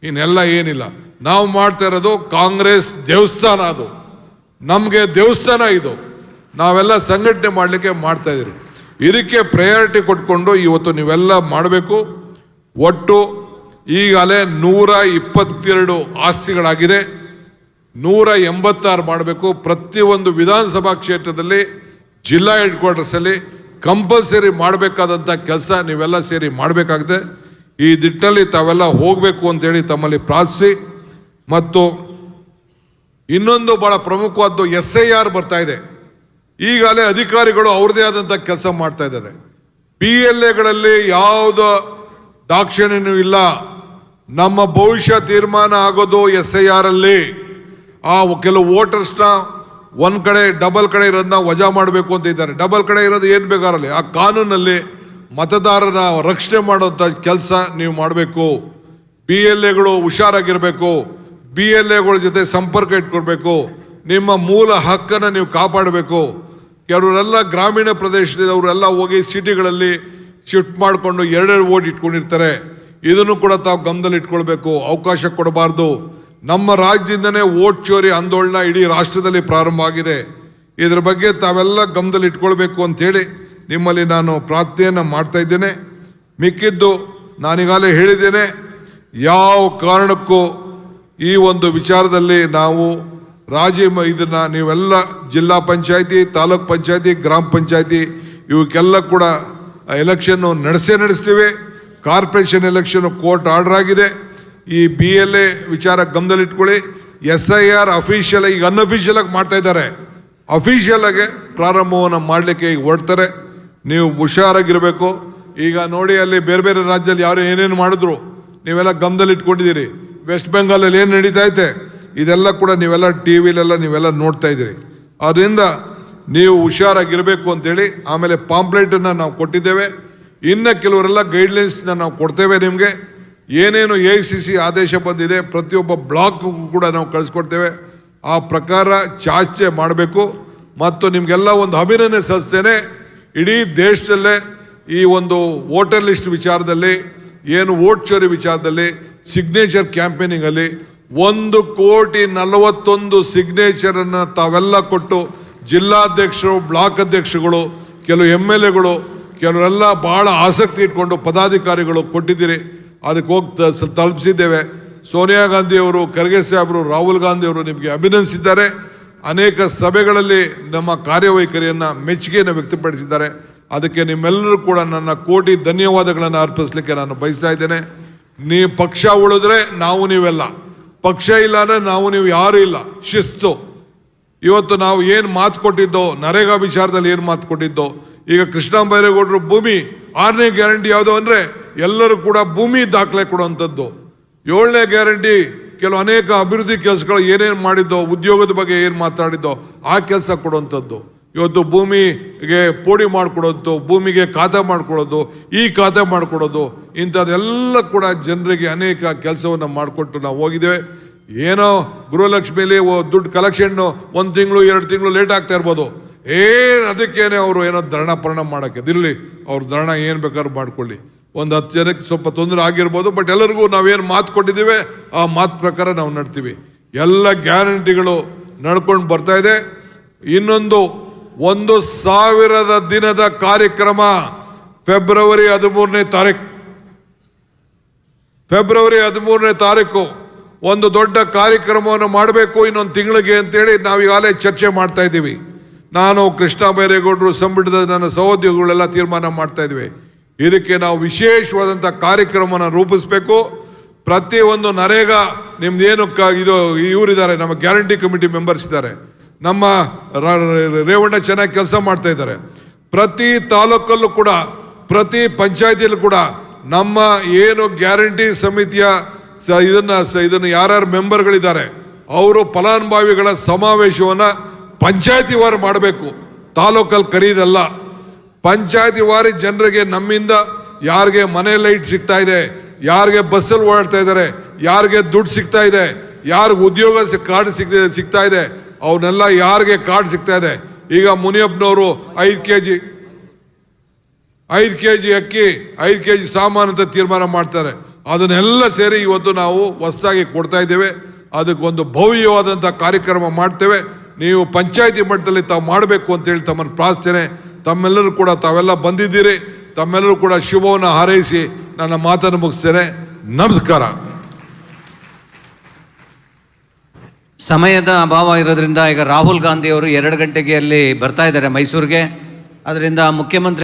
ಇನ್ನೆಲ್ಲ ಏನಿಲ್ಲ. ನಾವು ಮಾಡ್ತಾ ಇರೋದು ಕಾಂಗ್ರೆಸ್ ದೇವಸ್ಥಾನ, ಅದು ನಮಗೆ ದೇವಸ್ಥಾನ. ಇದು ನಾವೆಲ್ಲ ಸಂಘಟನೆ ಮಾಡಲಿಕ್ಕೆ ಮಾಡ್ತಾ ಇದೀವಿ. ಇದಕ್ಕೆ ಪ್ರಯಾರಿಟಿ ಕೊಟ್ಕೊಂಡು ಇವತ್ತು ನೀವೆಲ್ಲ ಮಾಡಬೇಕು. ಒಟ್ಟು ಈಗಾಗಲೇ 122 ಆಸ್ತಿಗಳಾಗಿದೆ, 186 ಮಾಡಬೇಕು. ಪ್ರತಿಯೊಂದು ವಿಧಾನಸಭಾ ಕ್ಷೇತ್ರದಲ್ಲಿ ಜಿಲ್ಲಾ ಹೆಡ್ ಕ್ವಾರ್ಟರ್ಸಲ್ಲಿ ಕಂಪಲ್ಸರಿ ಮಾಡಬೇಕಾದಂಥ ಕೆಲಸ ನೀವೆಲ್ಲ ಸೇರಿ ಮಾಡಬೇಕಾಗಿದೆ. ಈ ದಿಟ್ಟಿನಲ್ಲಿ ತಾವೆಲ್ಲ ಹೋಗಬೇಕು ಅಂತೇಳಿ ತಮ್ಮಲ್ಲಿ ಪ್ರಾರ್ಥಿಸಿ, ಮತ್ತು ಇನ್ನೊಂದು ಬಹಳ ಪ್ರಮುಖವಾದ್ದು SIR ಬರ್ತಾ ಇದೆ. ಈಗಾಗಲೇ ಅಧಿಕಾರಿಗಳು ಅವ್ರದೇ ಆದಂಥ ಕೆಲಸ ಮಾಡ್ತಾ ಇದ್ದಾರೆ. PLAಗಳಲ್ಲಿ ಯಾವುದೋ ದಾಕ್ಷಿಣ್ಯನೂ ಇಲ್ಲ. ನಮ್ಮ ಭವಿಷ್ಯ ತೀರ್ಮಾನ ಆಗೋದು SIR ಅಲ್ಲಿ. ಆ ಕೆಲವು ವೋಟರ್ಸ್ನ ಒಂದ್ ಕಡೆ ಡಬಲ್ ಕಡೆ ಇರೋದನ್ನ ವಜಾ ಮಾಡಬೇಕು ಅಂತ ಇದ್ದಾರೆ. ಡಬಲ್ ಕಡೆ ಇರೋದು ಏನು ಬೇಕಾರಲ್ಲಿ ಆ ಕಾನೂನಲ್ಲಿ ಮತದಾರರ ರಕ್ಷಣೆ ಮಾಡೋಂಥ ಕೆಲಸ ನೀವು ಮಾಡಬೇಕು. PLAಗಳು ಹುಷಾರಾಗಿರ್ಬೇಕು, BLAಗಳ ಜೊತೆ ಸಂಪರ್ಕ ಇಟ್ಕೊಳ್ಬೇಕು, ನಿಮ್ಮ ಮೂಲ ಹಕ್ಕನ್ನು ನೀವು ಕಾಪಾಡಬೇಕು. ಕೆಲವರೆಲ್ಲ ಗ್ರಾಮೀಣ ಪ್ರದೇಶದವರೆಲ್ಲ ಹೋಗಿ ಸಿಟಿಗಳಲ್ಲಿ ಶಿಫ್ಟ್ ಮಾಡಿಕೊಂಡು 2 ವೋಟ್ ಇಟ್ಕೊಂಡಿರ್ತಾರೆ. ಇದನ್ನು ಕೂಡ ತಾವು ಗಮನದಲ್ಲಿ ಇಟ್ಕೊಳ್ಬೇಕು, ಅವಕಾಶ ಕೊಡಬಾರ್ದು. ನಮ್ಮ ರಾಜ್ಯದಿಂದನೇ ವೋಟ್ ಚೋರಿ ಆಂದೋಲನ ಇಡೀ ರಾಷ್ಟ್ರದಲ್ಲಿ ಪ್ರಾರಂಭ ಆಗಿದೆ. ಇದ್ರ ಬಗ್ಗೆ ತಾವೆಲ್ಲ ಗಮನದಲ್ಲಿ ಇಟ್ಕೊಳ್ಬೇಕು ಅಂತೇಳಿ ನಿಮ್ಮಲ್ಲಿ ನಾನು ಪ್ರಾರ್ಥನೆಯನ್ನು ಮಾಡ್ತಾ ಇದ್ದೇನೆ. ಮಿಕ್ಕಿದ್ದು ನಾನೀಗಾಗಲೇ ಹೇಳಿದ್ದೇನೆ, ಯಾವ ಕಾರಣಕ್ಕೂ ಈ ಒಂದು ವಿಚಾರದಲ್ಲಿ ನಾವು ಇದನ್ನ ನೀವೆಲ್ಲ ಜಿಲ್ಲಾ ಪಂಚಾಯತಿ, ತಾಲೂಕ್ ಪಂಚಾಯತಿ, ಗ್ರಾಮ ಪಂಚಾಯತಿ ಇವಕ್ಕೆಲ್ಲ ಕೂಡ ಎಲೆಕ್ಷನ್ನು ನಡೆಸ್ತೀವಿ. ಕಾರ್ಪೊರೇಷನ್ ಎಲೆಕ್ಷನ್ ಕೋರ್ಟ್ ಆರ್ಡರ್ ಆಗಿದೆ. ಈ BLA ವಿಚಾರ ಗಮನದಲ್ಲಿಟ್ಕೊಳ್ಳಿ. SIR ಅಫಿಷಿಯಲ್ ಈಗ ಅನ್ಅಫಿಷಿಯಲ್ ಆಗಿ ಮಾಡ್ತಾ ಇದ್ದಾರೆ, ಅಫಿಷಿಯಲ್ ಆಗಿ ಪ್ರಾರಂಭವನ್ನು ಮಾಡಲಿಕ್ಕೆ ಈಗ ಹೊರಡ್ತಾರೆ. ನೀವು ಹುಷಾರಾಗಿರ್ಬೇಕು. ಈಗ ನೋಡಿ ಅಲ್ಲಿ ಬೇರೆ ಬೇರೆ ರಾಜ್ಯದಲ್ಲಿ ಯಾರು ಏನೇನು ಮಾಡಿದ್ರು ನೀವೆಲ್ಲ ಗಮನದಲ್ಲಿ ಇಟ್ಕೊಂಡಿದ್ದೀರಿ. ವೆಸ್ಟ್ ಬೆಂಗಾಲಲ್ಲಿ ಏನು ನಡೀತಾ ಐತೆ ಇದೆಲ್ಲ ಕೂಡ ನೀವೆಲ್ಲ TVಲೆಲ್ಲ ನೀವೆಲ್ಲ ನೋಡ್ತಾ ಇದ್ದೀರಿ. ಅದರಿಂದ ನೀವು ಹುಷಾರಾಗಿರಬೇಕು ಅಂತೇಳಿ ಆಮೇಲೆ ಪಾಂಪ್ಲೆಟನ್ನು ನಾವು ಕೊಟ್ಟಿದ್ದೇವೆ. ಇನ್ನು ಕೆಲವರೆಲ್ಲ ಗೈಡ್ಲೈನ್ಸ್ನ ನಾವು ಕೊಡ್ತೇವೆ. ನಿಮಗೆ ಏನೇನು AICC ಆದೇಶ ಬಂದಿದೆ ಪ್ರತಿಯೊಬ್ಬ ಬ್ಲಾಕ್ಗೂ ಕೂಡ ನಾವು ಕಳಿಸ್ಕೊಡ್ತೇವೆ. ಆ ಪ್ರಕಾರ ಚಾಚೆ ಮಾಡಬೇಕು. ಮತ್ತು ನಿಮಗೆಲ್ಲ ಒಂದು ಅಭಿನಂದನೆ ಸಲ್ಲಿಸ್ತೇನೆ. ಇಡೀ ದೇಶದಲ್ಲೇ ಈ ಒಂದು ವೋಟರ್ ಲಿಸ್ಟ್ ವಿಚಾರದಲ್ಲಿ ಏನು ವೋಟ್ ಚೋರಿ ವಿಚಾರದಲ್ಲಿ ಸಿಗ್ನೇಚರ್ ಕ್ಯಾಂಪೇನಿಂಗ್ ಅಲ್ಲಿ 1,41,00,000 ಸಿಗ್ನೇಚರ್ ಅನ್ನ ತಾವೆಲ್ಲ ಕೊಟ್ಟು ಜಿಲ್ಲಾಧ್ಯಕ್ಷರು, ಬ್ಲಾಕ್ ಅಧ್ಯಕ್ಷರುಗಳು, ಕೆಲವು MLAಗಳು, ಕೆಲವರೆಲ್ಲ ಬಹಳ ಆಸಕ್ತಿ ಇಟ್ಕೊಂಡು ಪದಾಧಿಕಾರಿಗಳು ಕೊಟ್ಟಿದ್ದೀರಿ. ಅದಕ್ಕೆ ಹೋಗಿ ತಲುಪಿಸಿದ್ದೇವೆ. ಸೋನಿಯಾ ಗಾಂಧಿ ಅವರು, ಖರ್ಗೆ ಸಾಹೇಬರು, ರಾಹುಲ್ ಗಾಂಧಿ ಅವರು ನಿಮಗೆ ಅಭಿನಂದಿಸಿದ್ದಾರೆ. ಅನೇಕ ಸಭೆಗಳಲ್ಲಿ ನಮ್ಮ ಕಾರ್ಯವೈಖರಿಯನ್ನು ಮೆಚ್ಚುಗೆಯನ್ನು ವ್ಯಕ್ತಪಡಿಸಿದ್ದಾರೆ. ಅದಕ್ಕೆ ನಿಮ್ಮೆಲ್ಲರೂ ಕೂಡ ನನ್ನ ಕೋಟಿ ಧನ್ಯವಾದಗಳನ್ನು ಅರ್ಪಿಸಲಿಕ್ಕೆ ನಾನು ಬಯಸ್ತಾ ಇದ್ದೇನೆ. ನೀವು ಪಕ್ಷ ಉಳಿದ್ರೆ ನಾವು ನೀವೆಲ್ಲ, ಪಕ್ಷ ಇಲ್ಲ ಅಂದರೆ ನಾವು ನೀವು ಯಾರೂ ಇಲ್ಲ. ಶಿಸ್ತು. ಇವತ್ತು ನಾವು ಏನು ಮಾತು ಕೊಟ್ಟಿದ್ದೋ, ನರೇಗಾ ವಿಚಾರದಲ್ಲಿ ಏನು ಮಾತು ಕೊಟ್ಟಿದ್ದೋ, ಈಗ ಕೃಷ್ಣ ಬೈರೇಗೌಡರು ಭೂಮಿ 6ನೇ ಗ್ಯಾರಂಟಿ ಯಾವುದು ಅಂದರೆ ಎಲ್ಲರೂ ಕೂಡ ಭೂಮಿ ದಾಖಲೆ ಕೊಡುವಂಥದ್ದು. 7ನೇ ಗ್ಯಾರಂಟಿ ಕೆಲವು ಅನೇಕ ಅಭಿವೃದ್ಧಿ ಕೆಲಸಗಳು ಏನೇನು ಮಾಡಿದ್ದೋ, ಉದ್ಯೋಗದ ಬಗ್ಗೆ ಏನು ಮಾತಾಡಿದ್ದೋ ಆ ಕೆಲಸ ಕೊಡುವಂಥದ್ದು. ಇವತ್ತು ಭೂಮಿಗೆ ಪೋಡಿ ಮಾಡಿಕೊಡೋದು, ಭೂಮಿಗೆ ಖಾತೆ ಮಾಡಿಕೊಡೋದು, ಈ ಖಾತೆ ಮಾಡಿಕೊಡೋದು, ಇಂಥದ್ದೆಲ್ಲ ಕೂಡ ಜನರಿಗೆ ಅನೇಕ ಕೆಲಸವನ್ನು ಮಾಡಿಕೊಟ್ಟು ನಾವು ಹೋಗಿದ್ದೇವೆ. ಏನೋ ಗೃಹಲಕ್ಷ್ಮಿಲಿ ದುಡ್ಡು ಕಲೆಕ್ಷನ್ 1 ತಿಂಗಳು 2 ತಿಂಗಳು ಲೇಟ್ ಆಗ್ತಾ ಇರ್ಬೋದು. ಅದಕ್ಕೇನೆ ಅವರು ಏನೋ ಧರಣ ಪರಿಣಾಮ ಮಾಡೋಕ್ಕೆ ದಿಲ್ಲಿ ಅವ್ರು ಧರಣ ಏನು ಬೇಕಾದ್ರೂ ಮಾಡ್ಕೊಳ್ಳಿ. ಒಂದು 10 ಜನಕ್ಕೆ ಸ್ವಲ್ಪ ತೊಂದರೆ ಆಗಿರ್ಬೋದು, ಬಟ್ ಎಲ್ಲರಿಗೂ ನಾವೇನು ಮಾತು ಕೊಟ್ಟಿದ್ದೀವಿ ಆ ಮಾತು ಪ್ರಕಾರ ನಾವು ನಡ್ತೀವಿ. ಎಲ್ಲ ಗ್ಯಾರಂಟಿಗಳು ನಡ್ಕೊಂಡು ಬರ್ತಾ ಇದೆ. ಇನ್ನೊಂದು 1,000 ದಿನದ ಕಾರ್ಯಕ್ರಮ ಫೆಬ್ರವರಿ 13ನೇ ತಾರೀಕು ಒಂದು ದೊಡ್ಡ ಕಾರ್ಯಕ್ರಮವನ್ನು ಮಾಡಬೇಕು ಇನ್ನೊಂದು ತಿಂಗಳಿಗೆ ಅಂತೇಳಿ ನಾವೀಗಾಗಲೇ ಚರ್ಚೆ ಮಾಡ್ತಾ ಇದ್ದೀವಿ. ನಾನು, ಕೃಷ್ಣ ಬೈರೇಗೌಡರು, ಸಂಬಂಧದ ನನ್ನ ಸಹೋದ್ಯೋಗಿಗಳೆಲ್ಲ ತೀರ್ಮಾನ ಮಾಡ್ತಾ ಇದ್ವಿ. ಇದಕ್ಕೆ ನಾವು ವಿಶೇಷವಾದಂಥ ಕಾರ್ಯಕ್ರಮವನ್ನು ರೂಪಿಸಬೇಕು. ಪ್ರತಿಯೊಂದು ನರೇಗಾ ನಿಮ್ದೇನು ಇದು ಇವರಿದ್ದಾರೆ, ನಮ್ಮ ಗ್ಯಾರಂಟಿ ಕಮಿಟಿ ಮೆಂಬರ್ಸ್ ಇದ್ದಾರೆ, ನಮ್ಮ ರೇವಣ್ಣ ಚೆನ್ನಾಗಿ ಕೆಲಸ ಮಾಡ್ತಾ ಇದ್ದಾರೆ. ಪ್ರತಿ ತಾಲೂಕಲ್ಲೂ ಕೂಡ, ಪ್ರತಿ ಪಂಚಾಯತಿಯಲ್ಲೂ ಕೂಡ ನಮ್ಮ ಏನು ಗ್ಯಾರಂಟಿ ಸಮಿತಿಯ ಇದನ್ನು ಯಾರ್ಯಾರು ಮೆಂಬರ್ಗಳಿದ್ದಾರೆ ಅವರು ಫಲಾನುಭವಿಗಳ ಸಮಾವೇಶವನ್ನು ಪಂಚಾಯತಿ ವಾರ ಮಾಡಬೇಕು. ತಾಲೂಕಲ್ಲಿ ಕರೀದಲ್ಲ, ಪಂಚಾಯತಿ ವಾರಿ ಜನರಿಗೆ ನಮ್ಮಿಂದ ಯಾರಿಗೆ ಮನೆ ಲೈಟ್ ಸಿಗ್ತಾ ಇದೆ, ಯಾರಿಗೆ ಬಸ್ಸಲ್ಲಿ ಓಡಾಡ್ತಾ ಇದ್ದಾರೆ, ಯಾರಿಗೆ ದುಡ್ಡು ಸಿಗ್ತಾ ಇದೆ, ಯಾರಿಗೆ ಉದ್ಯೋಗ ಕಾರ್ಡ್ ಸಿಗ್ತಾ ಇದೆ, ಅವನ್ನೆಲ್ಲ ಯಾರಿಗೆ ಕಾರ್ಡ್ ಸಿಗ್ತಾ ಇದೆ. ಈಗ ಮುನಿಯಪ್ಪನವರು 5 kg ಅಕ್ಕಿ, 5 kg ಸಾಮಾನು ಅಂತ ತೀರ್ಮಾನ ಮಾಡ್ತಾರೆ. ಅದನ್ನೆಲ್ಲ ಸೇರಿ ಇವತ್ತು ನಾವು ಹೊಸದಾಗಿ ಕೊಡ್ತಾ ಇದ್ದೇವೆ. ಅದಕ್ಕೊಂದು ಭವ್ಯವಾದಂಥ ಕಾರ್ಯಕ್ರಮ ಮಾಡ್ತೇವೆ. ನೀವು ಪಂಚಾಯತಿ ಮಟ್ಟದಲ್ಲಿ ತಾವು ಮಾಡಬೇಕು ಅಂತೇಳಿ ತಮ್ಮನ್ನು ಪ್ರಾರ್ಥನೆ. ತಮ್ಮೆಲ್ಲರೂ ಕೂಡ ತಾವೆಲ್ಲ ಬಂದಿದ್ದೀರಿ. ತಮ್ಮೆಲ್ಲರೂ ಕೂಡ ಶುಭವನ್ನು ಹಾರೈಸಿ ನನ್ನ ಮಾತನ್ನು ಮುಗಿಸ್ತೇನೆ. ನಮಸ್ಕಾರ. ಸಮಯದ ಅಭಾವ ಇರೋದ್ರಿಂದ ಈಗ ರಾಹುಲ್ ಗಾಂಧಿ ಅವರು 2 ಗಂಟೆಗೆ ಅಲ್ಲಿ ಬರ್ತಾ ಇದ್ದಾರೆ ಮೈಸೂರಿಗೆ. ಅದರಿಂದ ಮುಖ್ಯಮಂತ್ರಿ